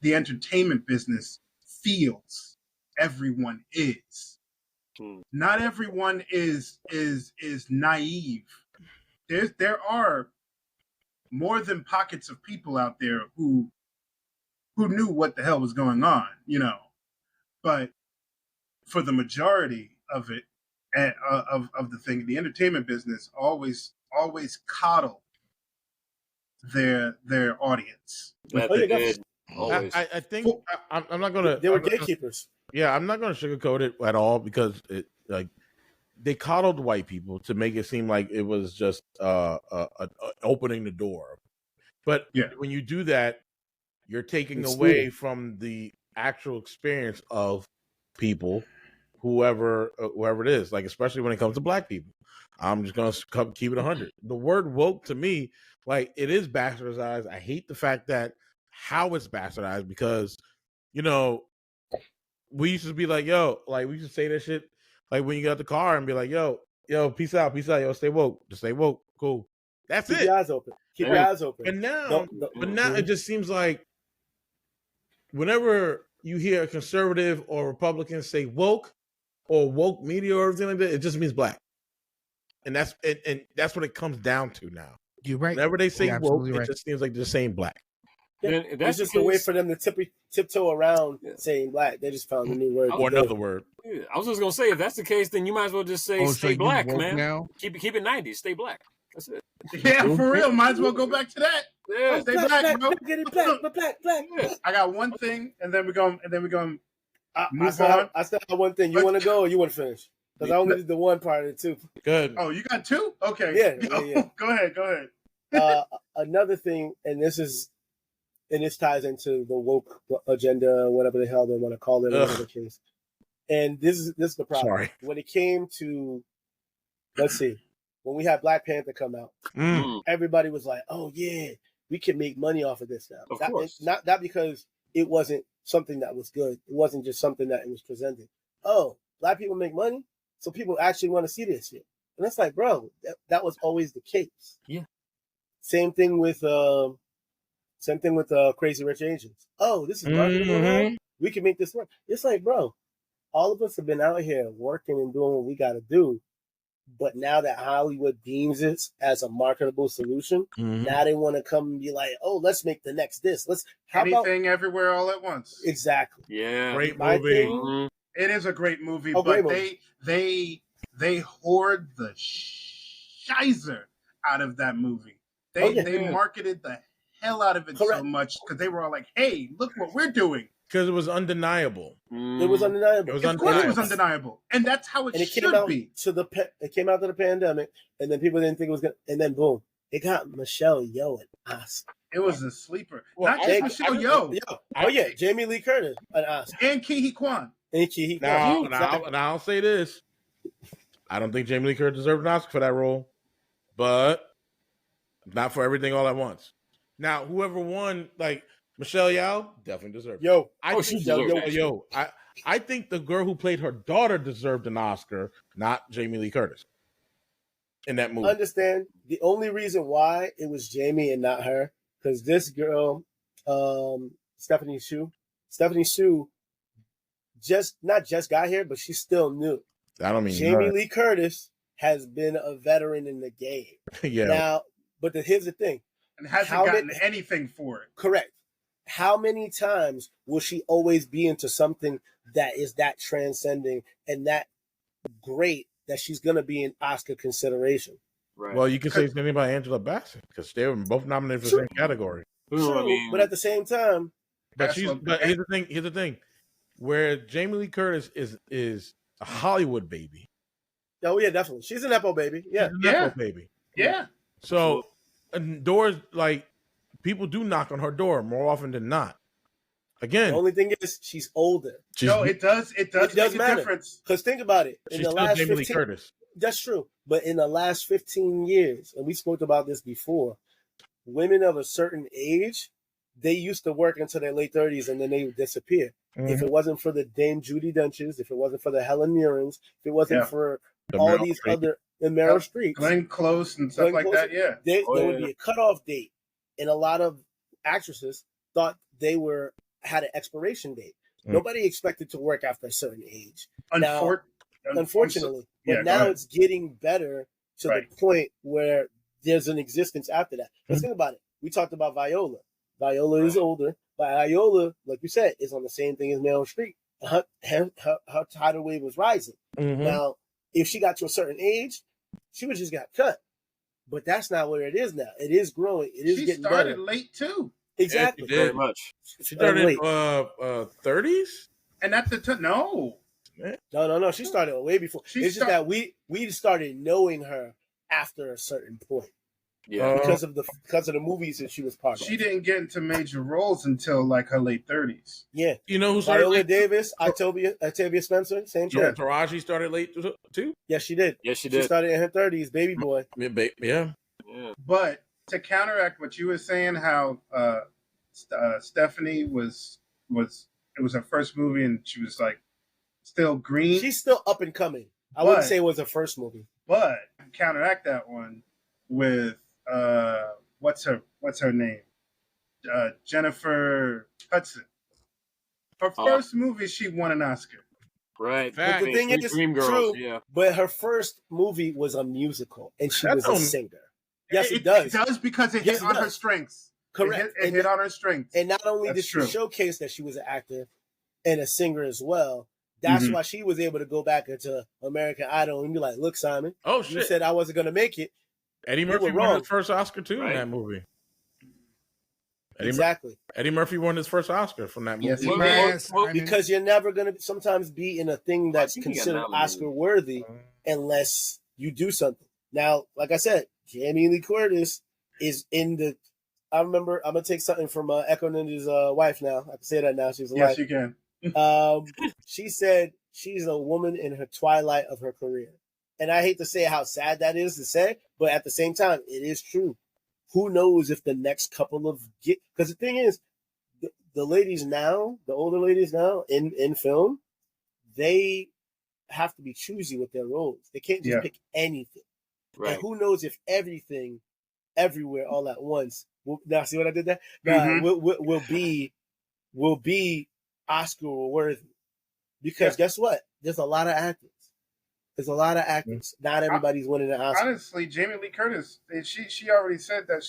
the entertainment business feels. Everyone is. Not everyone is naive. There are more than pockets of people out there who knew what the hell was going on, But for the majority of it, and of the thing. The entertainment business always coddle their audience. That Oh, they yeah, did always. I think I'm not gonna. They were I'm not gonna- gatekeepers. Yeah, I'm not gonna sugarcoat it at all because it like they coddled white people to make it seem like it was just opening the door. But Yeah. when you do that, you're taking It's away new. from the actual experience of people, whoever it is. Like especially when it comes to black people, I'm just gonna keep it 100. The word woke to me, like it is bastardized. I hate the fact that how it's bastardized because you know we used to be like, yo, like we used to say that shit like when you got the car and be like, yo, peace out, yo, stay woke, just stay woke, cool. That's Keep it. your eyes open. Keep your eyes open. But now, Don't- it just seems like whenever you hear a conservative or Republican say woke or woke media or everything like that, it just means black, and that's what it comes down to now. You're right. Whenever they say You're woke, absolutely it right. just seems like they're saying black. Then if that's It's just the a way case- for them to tiptoe around Yeah. saying black. They just found a new word. Or another word. Yeah, I was just gonna say, if that's the case, then you might as well just say so stay you black, woke man. now? Keep it 90s, stay black. That's it. Yeah, for real. Might as well go back to that. Yeah, Stay black, bro. Get it black, black. yeah. I got one thing, and then we're going. I Move still on. have one thing. You want to go or you want to finish? Because I only did the one part of it too. Good. Oh, you got two? Okay. Yeah. Go ahead. Another thing, and this ties into the woke agenda, whatever the hell they want to call it, whatever the case. And this is the problem. Sorry. When it came to, let's see, when we had Black Panther come out, everybody was like, "Oh yeah, we can make money off of this now." Of course. Not because it wasn't something that was good. It wasn't just something that it was presented. Oh, black people make money, so people actually want to see this shit. And it's like, bro, that was always the case. Yeah. Same thing with Crazy Rich Asians. Oh, this is marketable. We can make this work. It's like, bro, all of us have been out here working and doing what we got to do. But now that Hollywood deems it as a marketable solution, now they want to come and be like, "Oh, let's make the next this. Anything, everywhere, all at once." Exactly. Yeah. Great My movie. thing- It is a great movie, Oh, but great movie. they hoard the shizer out of that movie. They marketed the hell out of it so Correct. much because they were all like, "Hey, look what we're doing." Because it was undeniable. It was undeniable. It was Of course, it was undeniable, and that's how it And it should came out be. it came out to the pandemic, and then people didn't think it was gonna. And then boom, it got Michelle Yeoh and Oscar. It was a sleeper. Well, Not just Michelle Yeoh Jamie Lee Curtis an Oscar. and Ki Kwan. Now I'll say this: I don't think Jamie Lee Curtis deserved an Oscar for that role, but not for everything all at once. Now, whoever won, like Michelle Yeoh, definitely deserved. Yo, I think the girl who played her daughter deserved an Oscar, not Jamie Lee Curtis, in that movie. Understand the only reason why it was Jamie and not her, because this girl, Stephanie Shu, not just got here, but she's still new. I don't mean Jamie her. Lee Curtis has been a veteran in the game. Yeah. Now, but here's the thing. And hasn't How gotten many- anything for it. Correct. How many times will she always be into something that is that transcending and that great that she's going to be in Oscar consideration? Right. Well, you can say something about Angela Bassett because they were both nominated for the same category. True, I mean, but at the same time, But here's the thing: where Jamie Lee Curtis is a Hollywood baby. oh yeah, definitely, she's an Nepo baby. Yeah, She's a Nepo baby. Yeah. So and doors like people do knock on her door more often than not. Again, the only thing is she's older. No, it does make a matter. difference. Because think about it. In she's the still last Jamie Lee 15, Curtis. that's true. But in the last 15 years, and we spoke about this before, women of a certain age, they used to work until their late 30s and then they would disappear. If it wasn't for the Dame Judi Denches, if it wasn't for the Helen Mirrens, if it wasn't for The all Meryl these Streep. other, and Meryl Streep, Glenn Close and stuff like that. Yeah. there would be a cutoff date. And a lot of actresses thought they had an expiration date. Nobody expected to work after a certain age. Unfortunately. But now it's getting better to the point where there's an existence after that. Let's think about it. We talked about Viola. Viola is older, but Viola, like you said, is on the same thing as Meryl Streep. Her tidal wave was rising. Now, if she got to a certain age, she would just got cut. But that's not where it is now. It is growing. It is getting better. She started late too. Exactly. Very much. She started late. 30s? And at the time, no. No. She started way before. It's just that we started knowing her after a certain point. Yeah. Because of the movies that she was part of. She didn't get into major roles until like her late 30s. Yeah. You know who started Viola late? Davis, Octavia Spencer, same thing. Yeah. Taraji started late too? Yes, she did. Yes, she did. She started in her 30s, baby boy. Yeah. But to counteract what you were saying, how Stephanie was it was her first movie and she was like still green. She's still up and coming. I wouldn't say it was her first movie. But counteract that one with what's her name? Jennifer Hudson. Her first movie, she won an Oscar. Right. But the thing is, true. Yeah. But her first movie was a musical, and she was a singer. Yes, it does. does. It does because it hit on her strengths. Correct. It hit on her strengths. And not only did she showcase that she was an actor and a singer as well, that's why she was able to go back into American Idol and be like, "Look, Simon, oh shit, you said I wasn't going to make it." Eddie Murphy won his first Oscar too in that movie. Eddie Murphy won his first Oscar from that movie. Yes, because you're never going to sometimes be in a thing that's considered Oscar worthy unless you do something. Now, like I said, Jamie Lee Curtis is in the. I remember. I'm gonna take something from Echo Ninja's wife now. I can say that now. She's alive. Yes, you can. She said she's a woman in her twilight of her career. And I hate to say how sad that is to say, but at the same time, it is true. Who knows if the next couple of because the thing is, the ladies now, the older ladies now in film, they have to be choosy with their roles. They can't just pick anything. Right. And who knows if everything, everywhere, all at once. Now, see what I did there? Will be Oscar worthy. Because guess what? There's a lot of actors. There's a lot of actors. Not everybody's winning an Oscar. Honestly, Jamie Lee Curtis, she already said that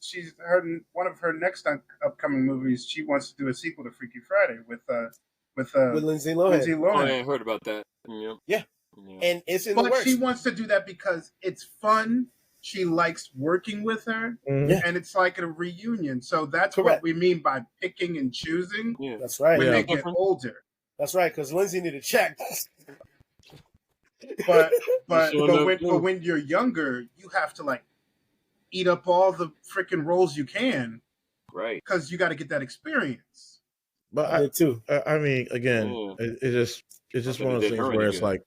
she's heard one of her next upcoming movies. She wants to do a sequel to Freaky Friday with Lindsay Lohan. Oh, I heard about that. Yeah. And it's in the works. But she wants to do that because it's fun. She likes working with her, and it's like a reunion. So that's what we mean by picking and choosing. Yeah. That's right. When they get older. That's right, because Lindsay need a check. But when you're younger, you have to like eat up all the freaking roles you can, right? Because you got to get that experience. But I mean, again, it's just one of those things where it's like.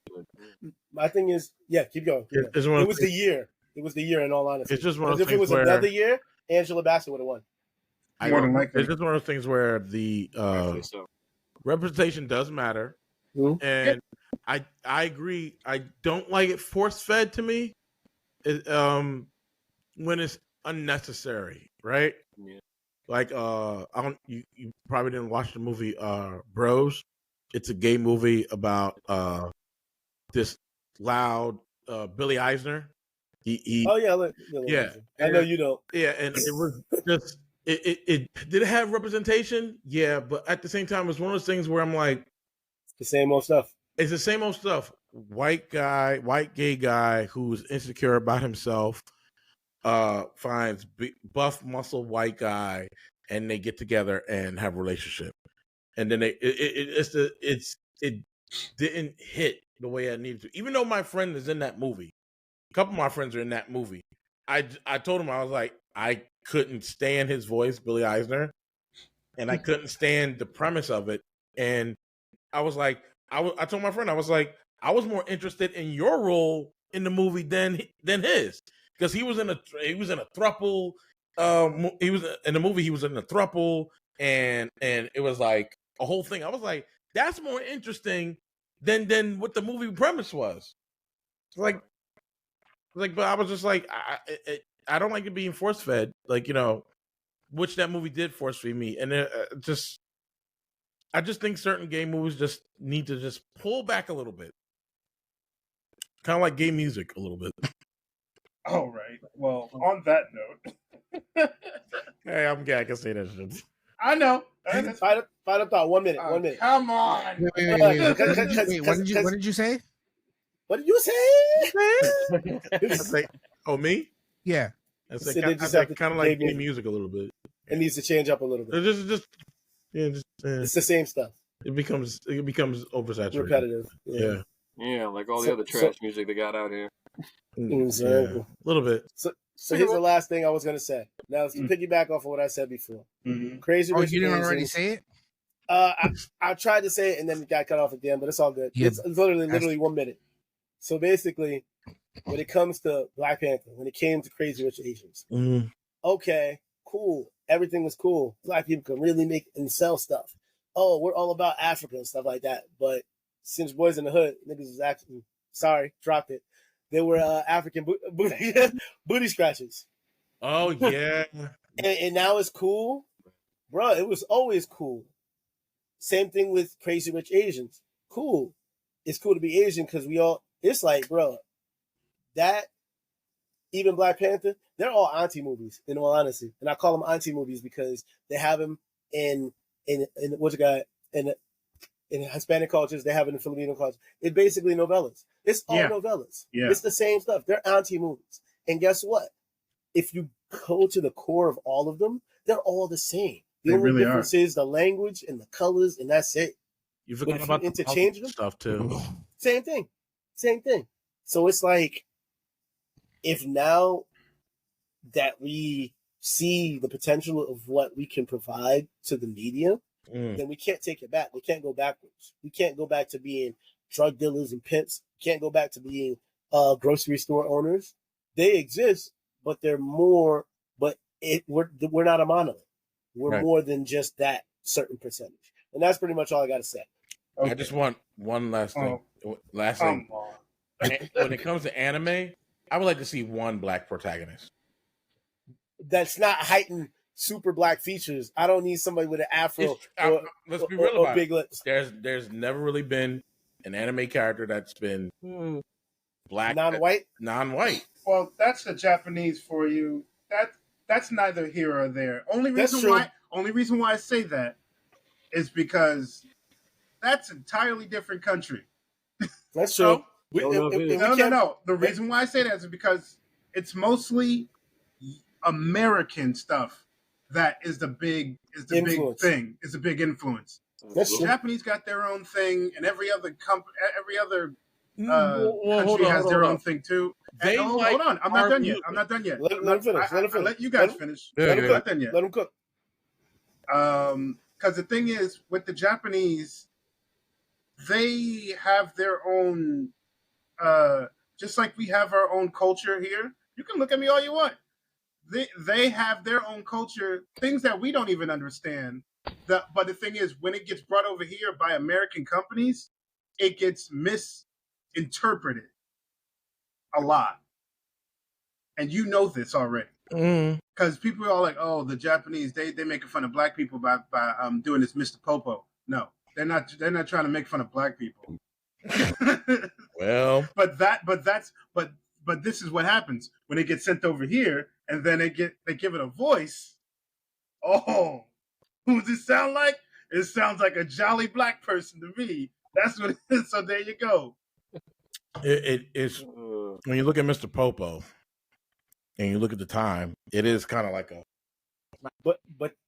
My thing is, keep going. It was the year. It was the year. In all honesty, it's just one of those things. If it was another year, Angela Bassett would have won. It's just one of those things where the representation does matter. And I agree. I don't like it force fed to me. When it's unnecessary, right? Yeah. Like you probably didn't watch the movie Bros. It's a gay movie about this loud Billy Eisner. I know you don't. Yeah, and it was just it did it have representation? Yeah, but at the same time, it's one of those things where I'm like, the same old stuff. It's the same old stuff. White gay guy who's insecure about himself, finds buff muscle white guy, and they get together and have a relationship. And then it didn't hit the way I needed to. Even though my friend is in that movie, a couple of my friends are in that movie. I told him, I was like, I couldn't stand his voice, Billy Eisner, and I couldn't stand the premise of it. And I was like, I told my friend, I was like, I was more interested in your role in the movie than his, because he was in a throuple. He was in the movie. He was in a throuple, and it was like a whole thing. I was like, that's more interesting than what the movie premise was. But I was just like, I don't like it being force fed, which that movie did force feed me, and I just think certain gay movies just need to just pull back a little bit. Kind of like gay music a little bit. All right. Well, on that note. Hey, I'm gay. I can say that shit. I know. Final thought. 1 minute. 1 minute. Come on. Wait, what did you say? What did you say? That's like, oh, me? Yeah. That's So like, they just have to kind of like play gay music a little bit. It needs to change up a little bit. It's the same stuff. It becomes oversaturated. Repetitive. Yeah. Yeah, like all the other trash music they got out here. Exactly. Yeah, a little bit. So here's the last thing I was going to say. Now, to piggyback off of what I said before. Crazy Rich you didn't Asians, already say it? I tried to say it and then it got cut off at the end, but it's all good. Yeah, it's literally 1 minute. So basically, when it comes to Black Panther, when it came to Crazy Rich Asians, okay, cool. Everything was cool. Black people can really make and sell stuff. Oh, we're all about Africa and stuff like that. But since Boys in the Hood, niggas was actually, dropped it. They were African booty scratchers. Oh, yeah. and now it's cool. Bro, it was always cool. Same thing with Crazy Rich Asians. Cool. It's cool to be Asian because it's like, bro, that, even Black Panther, they're all auntie movies, in all honesty. And I call them auntie movies because they have them in Hispanic cultures, they have it in Filipino cultures. It's basically novellas. It's all novellas. Yeah. It's the same stuff. They're auntie movies. And guess what? If you go to the core of all of them, they're all the same. The only really difference is the language and the colors, and that's it. You forgot about the interchange stuff too. Same thing. So it's like, if now that we see the potential of what we can provide to the media, then we can't take it back. We can't go backwards. We can't go back to being drug dealers and pimps. We can't go back to being grocery store owners. They exist, but they're more. But we're not a monolith. We're more than just that certain percentage, and that's pretty much all I got to say. Okay. I just want one last thing. Last thing. When it comes to anime, I would like to see one Black protagonist. That's not heightened super Black features. I don't need somebody with an afro. Let's be real about big it. lips. There's never really been an anime character that's been Black, non-white. Well, that's the Japanese for you. That's neither here or there. Only reason why I say that is because that's an entirely different country. That's true. No. The reason why I say that is because it's mostly American stuff that is the big thing. It's a big influence. The Japanese got their own thing, and every other country has their own thing too. Hold on, I'm not done yet. Let him finish. I'll let you guys finish. Let him cook. Done yet. Let him cook. Because the thing is, with the Japanese, they have their own, just like we have our own culture here. You can look at me all you want. They have their own culture, things that we don't even understand. But the thing is, when it gets brought over here by American companies, it gets misinterpreted a lot. And you know this already. Because people are all like, oh, the Japanese, they making fun of Black people by doing this Mr. Popo. No, they're not trying to make fun of Black people. Well, but this is what happens when it gets sent over here, and then they give it a voice. Oh, who does it sound like? It sounds like a jolly Black person to me. That's what it is. So there you go. It is when you look at Mr. Popo and you look at the time, it is kind of like a. But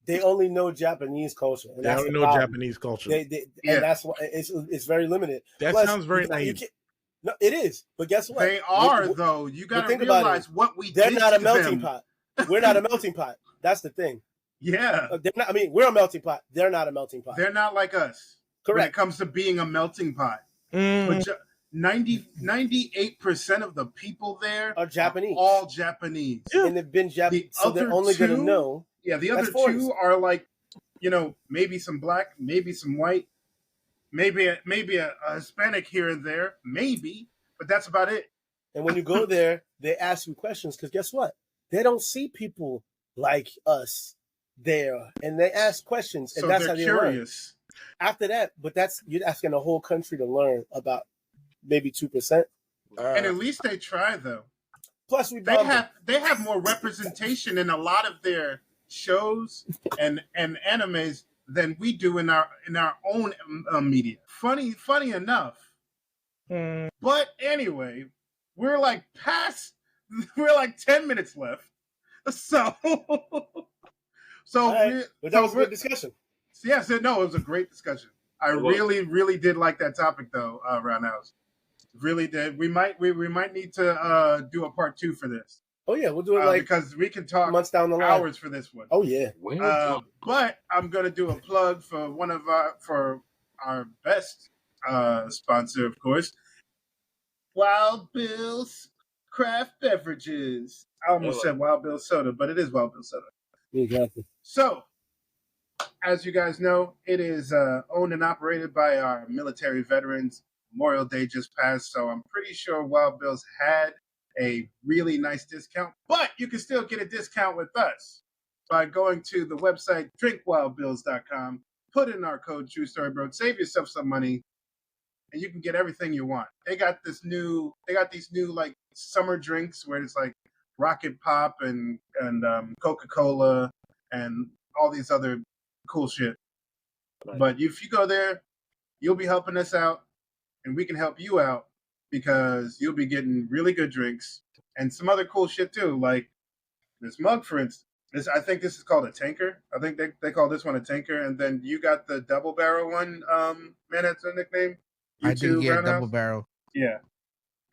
they only know Japanese culture. And they only know Japanese culture. And that's why it's very limited. That sounds very naive. No, it is. But guess what? They are, though. You got to realize what we did. They're not a melting pot. We're not a melting pot. That's the thing. Yeah. They're not, we're a melting pot. They're not a melting pot. They're not like us. Correct. When it comes to being a melting pot. But 98% of the people there are Japanese. All Japanese. Yeah. And they've been Japanese. So they're only going to know. Yeah, the other two are like, maybe some Black, maybe some white, maybe a Hispanic here and there, maybe, but that's about it. And when you go there, they ask you questions because guess what? They don't see people like us there, and they ask questions, and so that's how they curious. Learn. After that, but you're asking a whole country to learn about maybe 2%. And at least they try, though. Plus, they have more representation in a lot of their shows and animes than we do in our own media. Funny enough, But anyway, we're like 10 minutes left. So, Right. But that was a good discussion. Yes, no, it was a great discussion. I really, really did like that topic though, Roundhouse. Really did. We might need to do a part 2 for this. Oh yeah, we'll do it like because we can talk months down the line. Hours for this one. Oh yeah. But I'm gonna do a plug for for our best sponsor, of course, Wild Bill's Craft Beverages. I almost said Wild Bill Soda, but it is Wild Bill Soda. Exactly. So, as you guys know, it is owned and operated by our military veterans. Memorial Day just passed, so I'm pretty sure Wild Bill's had a really nice discount, but you can still get a discount with us by going to the website drinkwildbills.com, put in our code True Story Bro, save yourself some money, and you can get everything you want. They got these new like summer drinks where it's like Rocket Pop and Coca-Cola and all these other cool shit. Right. But if you go there, you'll be helping us out, and we can help you out because you'll be getting really good drinks and some other cool shit too. Like this mug, for instance. I think this is called a tanker. I think they call this one a tanker. And then you got the double barrel one. Man, that's a nickname. I do, yeah, double barrel. Yeah.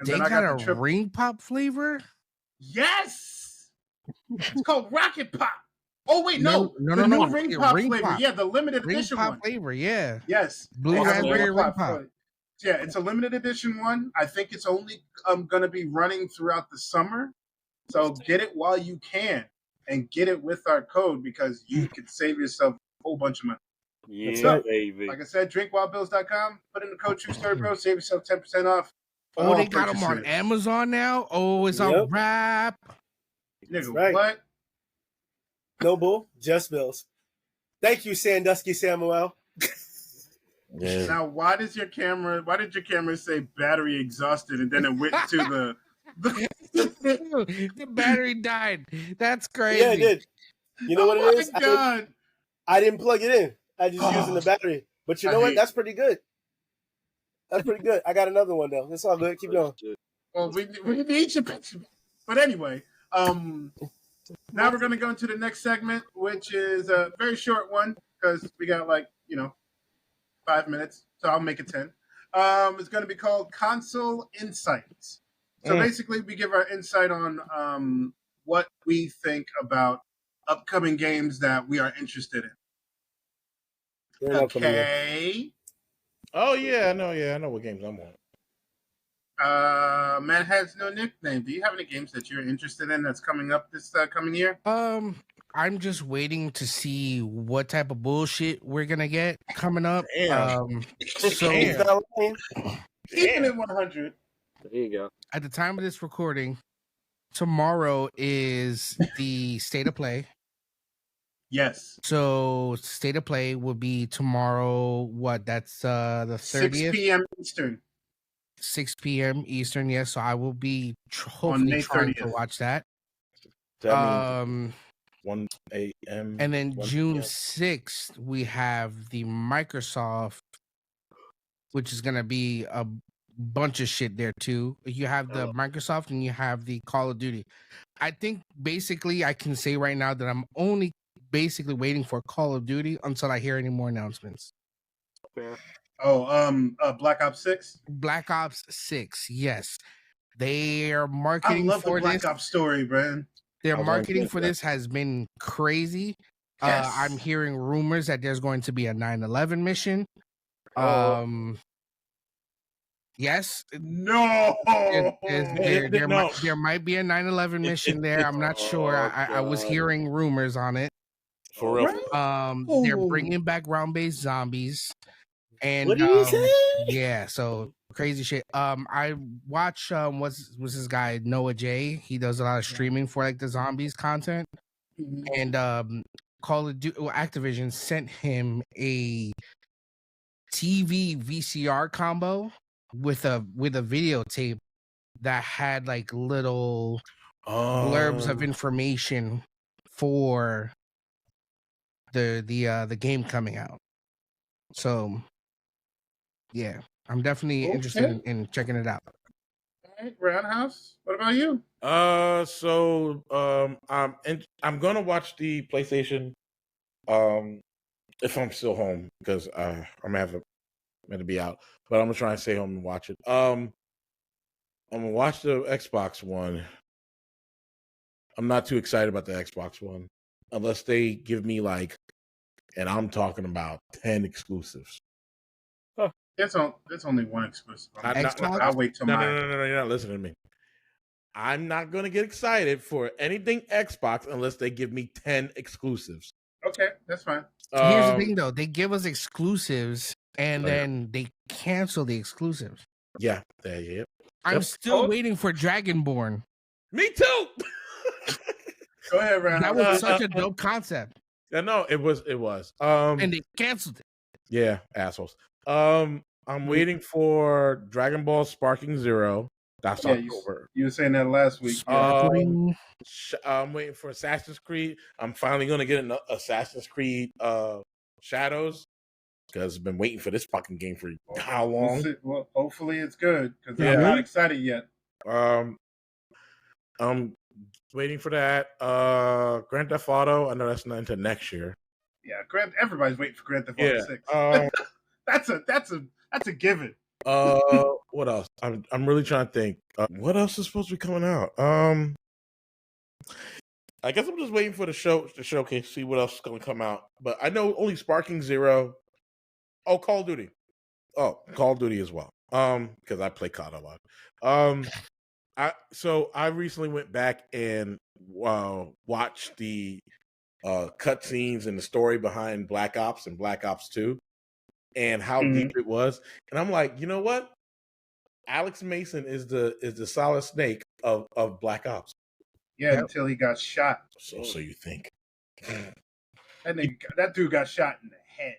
And they got a ring pop flavor? Yes! It's called Rocket Pop. Oh wait, no, ring pop flavor. Pop. Yeah, the limited edition pop one. Flavor, yeah. Yes, blue raspberry ring pop. Yeah, it's a limited edition one. I think it's only going to be running throughout the summer, so get it while you can, and get it with our code because you can save yourself a whole bunch of money. Yeah, baby. Like I said, drinkwildbills.com. Put in the code True Story Bro. Save yourself 10% off. Oh, they got them on Amazon now. Oh, it's on wrap. Nigga, right. What? No bull, just bills. Thank you, Sandusky Samuel. Yeah. Now, why did your camera say battery exhausted and then it went to the battery died? That's crazy. Yeah, it did. You know what it is? God. I didn't plug it in. I just using the battery. But you know what? That's pretty good. That's pretty good. I got another one though. It's all good. Keep going. Well, we need your picture. But anyway, now we're gonna go into the next segment, which is a very short one because we got 5 minutes, so I'll make it 10. It's going to be called Console Insights. So basically, we give our insight on what we think about upcoming games that we are interested in. Okay. Oh yeah, I know what games I'm on. Man has no nickname. Do you have any games that you're interested in that's coming up this coming year? I'm just waiting to see what type of bullshit we're gonna get coming up. So keeping it 100. There you go. At the time of this recording, tomorrow is the state of play. Yes. So state of play will be tomorrow. What? That's the 30th. 6 p.m. Eastern. 6 p.m. Eastern. Yes. So I will be hopefully trying to watch that. 1 a.m. And then June 6th, we have the Microsoft, which is going to be a bunch of shit there too. You have the Microsoft and you have the Call of Duty. I think basically I can say right now that I'm only basically waiting for Call of Duty until I hear any more announcements. Fair. Black Ops 6? Black Ops 6, yes. They are marketing for the Black Ops story, man. Their marketing for this has been crazy. Yes. I'm hearing rumors that there's going to be a 9/11 mission. Yes. No. There might be a 9/11 mission there. I'm not sure. I was hearing rumors on it. For real. They're bringing back round-based zombies. And what did you say? Yeah, so crazy shit. I watch what's this guy Noah J. He does a lot of streaming for the zombies content, and Call of Duty Activision sent him a TV VCR combo with a videotape that had little blurbs of information for the game coming out. So. Yeah. I'm definitely interested in checking it out. All right, Roundhouse. What about you? I'm gonna watch the PlayStation. If I'm still home because I'm gonna be out, but I'm gonna try and stay home and watch it. I'm gonna watch the Xbox One. I'm not too excited about the Xbox One unless they give me and I'm talking about 10 exclusives. It's only one exclusive. Xbox? I'll wait till No, you're not listening to me. I'm not gonna get excited for anything Xbox unless they give me 10 exclusives. Okay, that's fine. Here's the thing, though: they give us exclusives, and then they cancel the exclusives. Yeah, there you go. I'm still waiting for Dragonborn. Me too. Go ahead, Ryan. That was such a dope concept. Yeah, no, it was. And they canceled it. Yeah, assholes. I'm waiting for Dragon Ball Sparking Zero. That's October. You were saying that last week. I'm waiting for Assassin's Creed. I'm finally gonna get an Assassin's Creed Shadows because I've been waiting for this fucking game for how long? Well, hopefully it's good because I'm not excited yet. I'm waiting for that. Grand Theft Auto. I know that's not until next year. Yeah, everybody's waiting for Grand Theft Auto 6. That's a given. What else? I'm really trying to think. What else is supposed to be coming out? I guess I'm just waiting for the showcase, see what else is going to come out. But I know only Sparking Zero. Oh, Call of Duty. Oh, Call of Duty as well. Because I play COD a lot. I recently went back and watched the cutscenes and the story behind Black Ops and Black Ops 2 and how deep it was. And I'm like, you know what? Alex Mason is the Solid Snake of Black Ops. Yeah, until he got shot. So you think? That dude got shot in the head.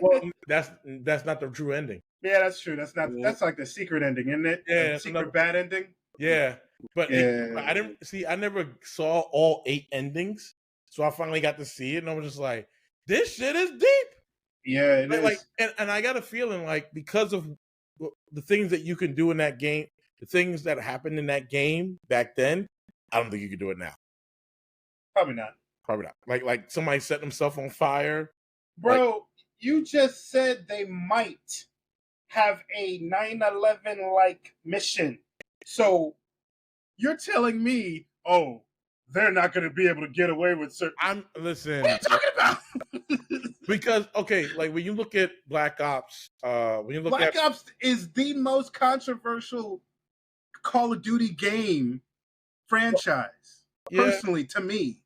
Well, that's not the true ending. Yeah, that's true. That's like the secret ending, isn't it? Yeah, the secret bad ending. Yeah, but I didn't see. I never saw all 8 endings, so I finally got to see it, and I was just like, "This shit is deep." Yeah, it is. And I got a feeling because of the things that you can do in that game, the things that happened in that game back then, I don't think you could do it now. Probably not. Like somebody set themselves on fire. Bro, you just said they might have a 9/11 like mission. So you're telling me, they're not going to be able to get away with certain. Listen. What are you talking about? Because when you look at Black Ops, Black Ops is the most controversial Call of Duty game franchise. Personally, to me.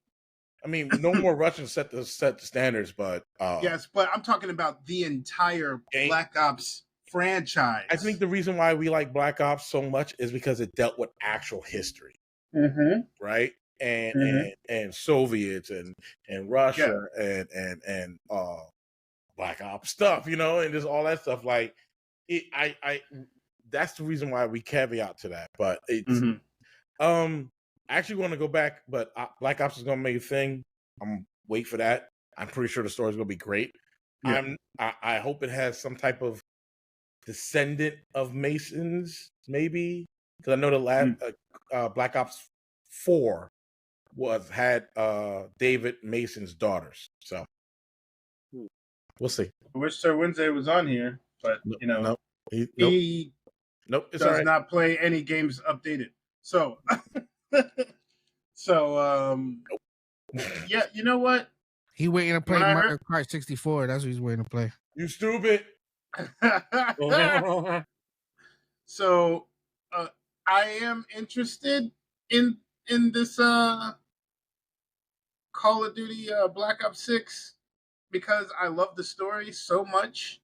I mean, no more Russians set the standards, but yes, but I'm talking about the entire Black Ops franchise. I think the reason why we like Black Ops so much is because it dealt with actual history, right? And Soviets and Russia and Black Ops stuff, and just all that stuff. Like, that's the reason why we caveat to that. But it's I actually want to go back, but Black Ops is going to make a thing. I'm wait for that. I'm pretty sure the story is going to be great. Yeah. I hope it has some type of descendant of Masons, maybe, because I know the last Black Ops 4 had David Mason's daughters. So we'll see. I wish Sir Wednesday was on here, but he does not play any games updated. So. Yeah, you know what? He waiting to play Mario Kart 64. That's what he's waiting to play. You stupid. So, I am interested in this Call of Duty Black Ops 6 because I love the story so much.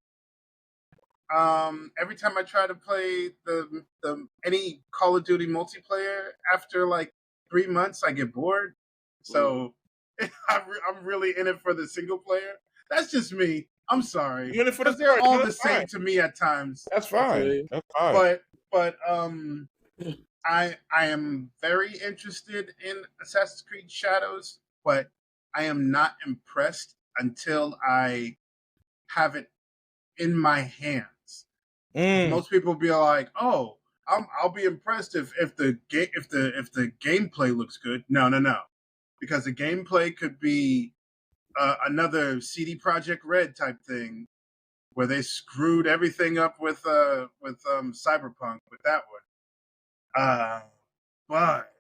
Every time I try to play the any Call of Duty multiplayer, after like 3 months, I get bored. So I'm really in it for the single player. That's just me. I'm sorry. Because they're all the same to me at times. That's fine. That's fine. But I am very interested in Assassin's Creed Shadows, but I am not impressed until I have it in my hands. Most people be like, "Oh, I'll be impressed if the gameplay looks good." No, because the gameplay could be another CD Projekt Red type thing where they screwed everything up with Cyberpunk with that one. But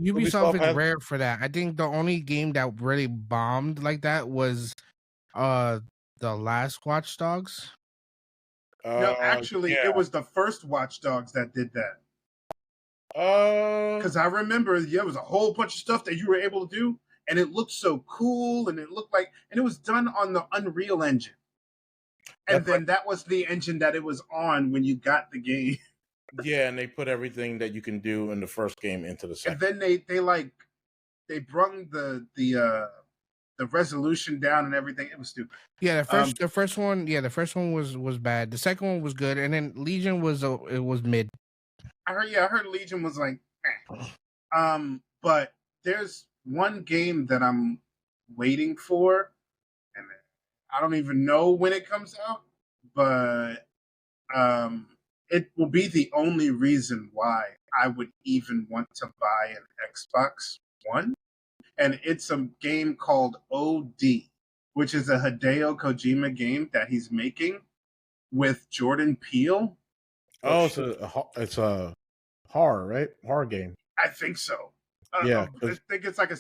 Ubisoft is rare for that. I think the only game that really bombed like that was the last Watch Dogs. No, actually, it was the first Watch Dogs that did that. Because I remember there was a whole bunch of stuff that you were able to do, and it looked so cool, and it was done on the Unreal Engine. And then that was the engine that it was on when you got the game. Yeah, and they put everything that you can do in the first game into the second. And then they brung the resolution down and everything. It was stupid. Yeah, the first one was bad. The second one was good, and then Legion was mid. I heard Legion was like, but there's one game that I'm waiting for, and I don't even know when it comes out, but it will be the only reason why I would even want to buy an Xbox One. And it's a game called OD, which is a Hideo Kojima game that he's making with Jordan Peele. Oh, it's a horror, right? Horror game. I think so. Yeah, I think it's like like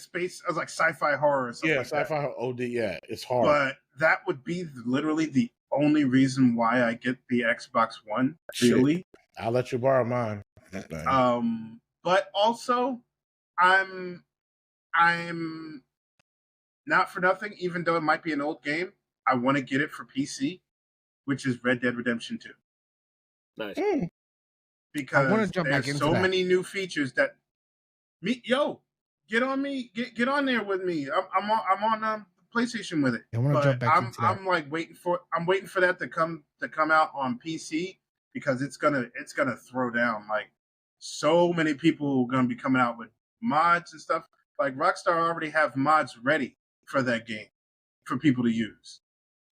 sci-fi horror or something. Yeah, like sci-fi that. OD. Yeah, it's horror. But that would be literally the only reason why I get the Xbox One. Really, shit. I'll let you borrow mine. But also, I'm not for nothing. Even though it might be an old game, I want to get it for PC, which is Red Dead Redemption 2. Nice. Because there's so many new features that get on me, get on there with me. I'm on PlayStation with it. I'm like waiting for that to come out on PC because it's gonna throw down. Like so many people are gonna be coming out with mods and stuff. Like Rockstar already have mods ready for that game for people to use,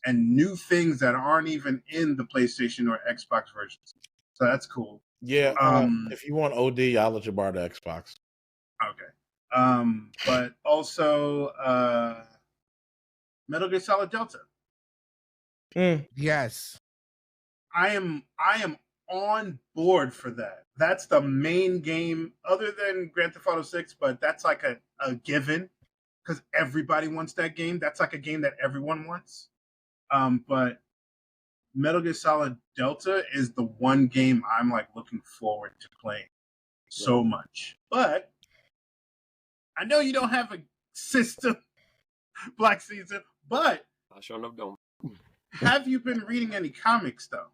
and new things that aren't even in the PlayStation or Xbox versions. So that's cool. Yeah. If you want OD, I'll let you borrow the Xbox. Okay. But also Metal Gear Solid Delta. Yes. I am on board for that. That's the main game other than Grand Theft Auto 6, but that's like a given because everybody wants that game. That's like a game that everyone wants. But Metal Gear Solid Delta is the one game I'm like looking forward to playing so much. But I know you don't have a system, Black Season, but I sure enough don't. Have you been reading any comics though?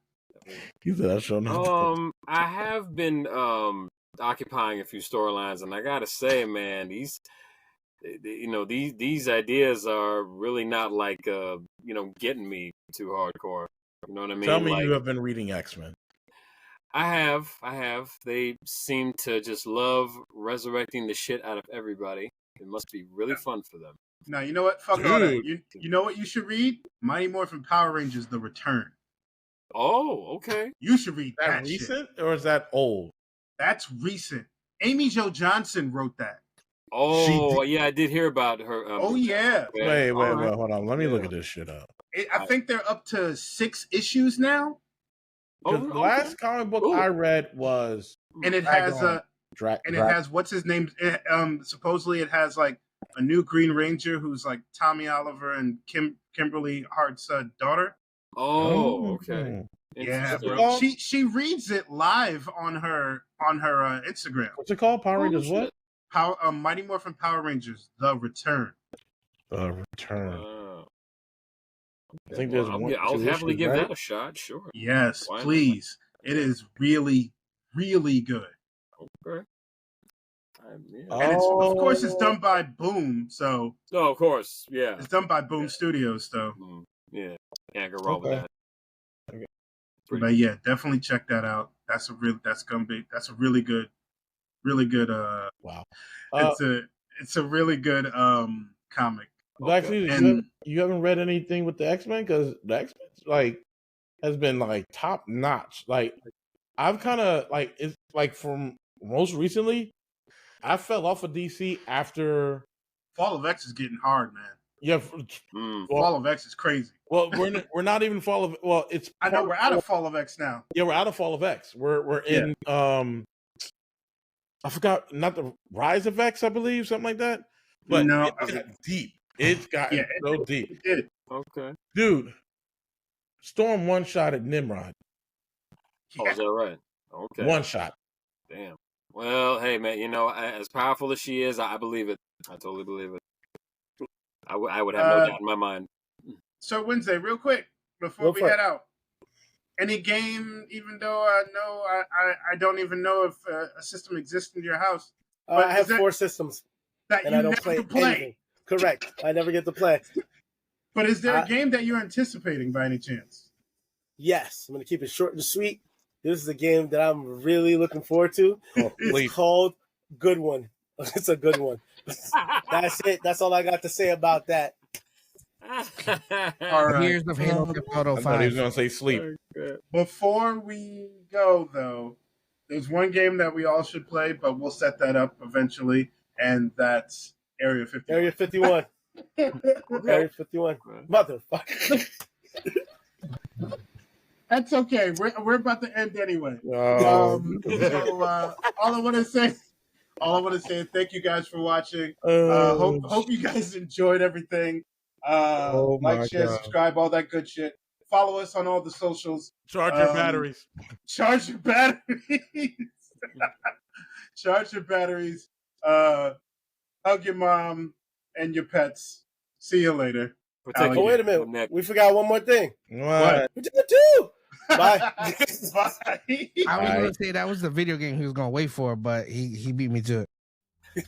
You said I sure enough. I have been occupying a few storylines, and I gotta say, man, these ideas are really not like getting me too hardcore. You know what I mean? Tell me you have been reading X-Men. I have. They seem to just love resurrecting the shit out of everybody. It must be really fun for them. Now, you know what? Fuck all that. You know what you should read? Mighty Morphin Power Rangers: The Return. Oh, okay. You should read that. Recent or is that old? That's recent. Amy Jo Johnson wrote that. Oh, yeah, I did hear about her. Oh, yeah. Wait, hold on. Let me look at this shit up. I think they're up to 6 issues now. The last comic book I read was, and it has it has what's his name? Supposedly it has like a new Green Ranger who's like Tommy Oliver and Kimberly Hart's daughter. Oh, okay. Yeah, but she reads it live on her Instagram. What's it called? Power Rangers what? Mighty Morphin Power Rangers: The Return. The Return. I think there's one. I'll happily give that a shot. Sure. Yes, please. It is really, really good. Okay. And it's, of course, it's done by Boom. So. No, of course, yeah. It's done by Boom Studios, so. Yeah, can't go wrong with that. Okay. But yeah, definitely check that out. That's a really good. Wow. It's a really good comic. Actually, you haven't read anything with the X-Men because the X-Men, like, has been like top notch. Like I've kind of like it's like from most recently, I fell off of DC after Fall of X is getting hard, man. Yeah, Fall of X is crazy. Well, we're not even Fall of it's. I know we're out of Fall of X now. Yeah, we're out of Fall of X. We're in I forgot, not the Rise of X, I believe, something like that. But no, it got deep. It's gotten so deep. It did. Okay, dude. Storm one shot at Nimrod. Oh, is that right? Okay, one shot. Damn. Well, hey man, you know, as powerful as she is, I believe it. I totally believe it. I would have no doubt in my mind. So Wednesday, real quick before we head out, any game? Even though I know I don't even know if a system exists in your house. I have 4 systems, and I don't play anything. Correct. I never get to play. But is there a game that you're anticipating by any chance? Yes, I'm going to keep it short and sweet. This is a game that I'm really looking forward to. It's called Good One. It's a good one. That's it. That's all I got to say about that. All right. Years of Halo Photo 5. I thought he was going to say sleep. Before we go, though, there's one game that we all should play, but we'll set that up eventually, and that's Area 51. Area 51. Area 51. Motherfucker. That's okay. We're about to end anyway. So, all I want to say is thank you guys for watching. Hope you guys enjoyed everything. Like, share, subscribe, all that good shit. Follow us on all the socials. Charge your batteries. Charge your batteries. Charge your batteries. Hug your mom and your pets. See you later. Oh, wait a minute. We forgot one more thing. What? We did it too. Bye. Bye. I was going to say that was the video game he was going to wait for, but he beat me to it.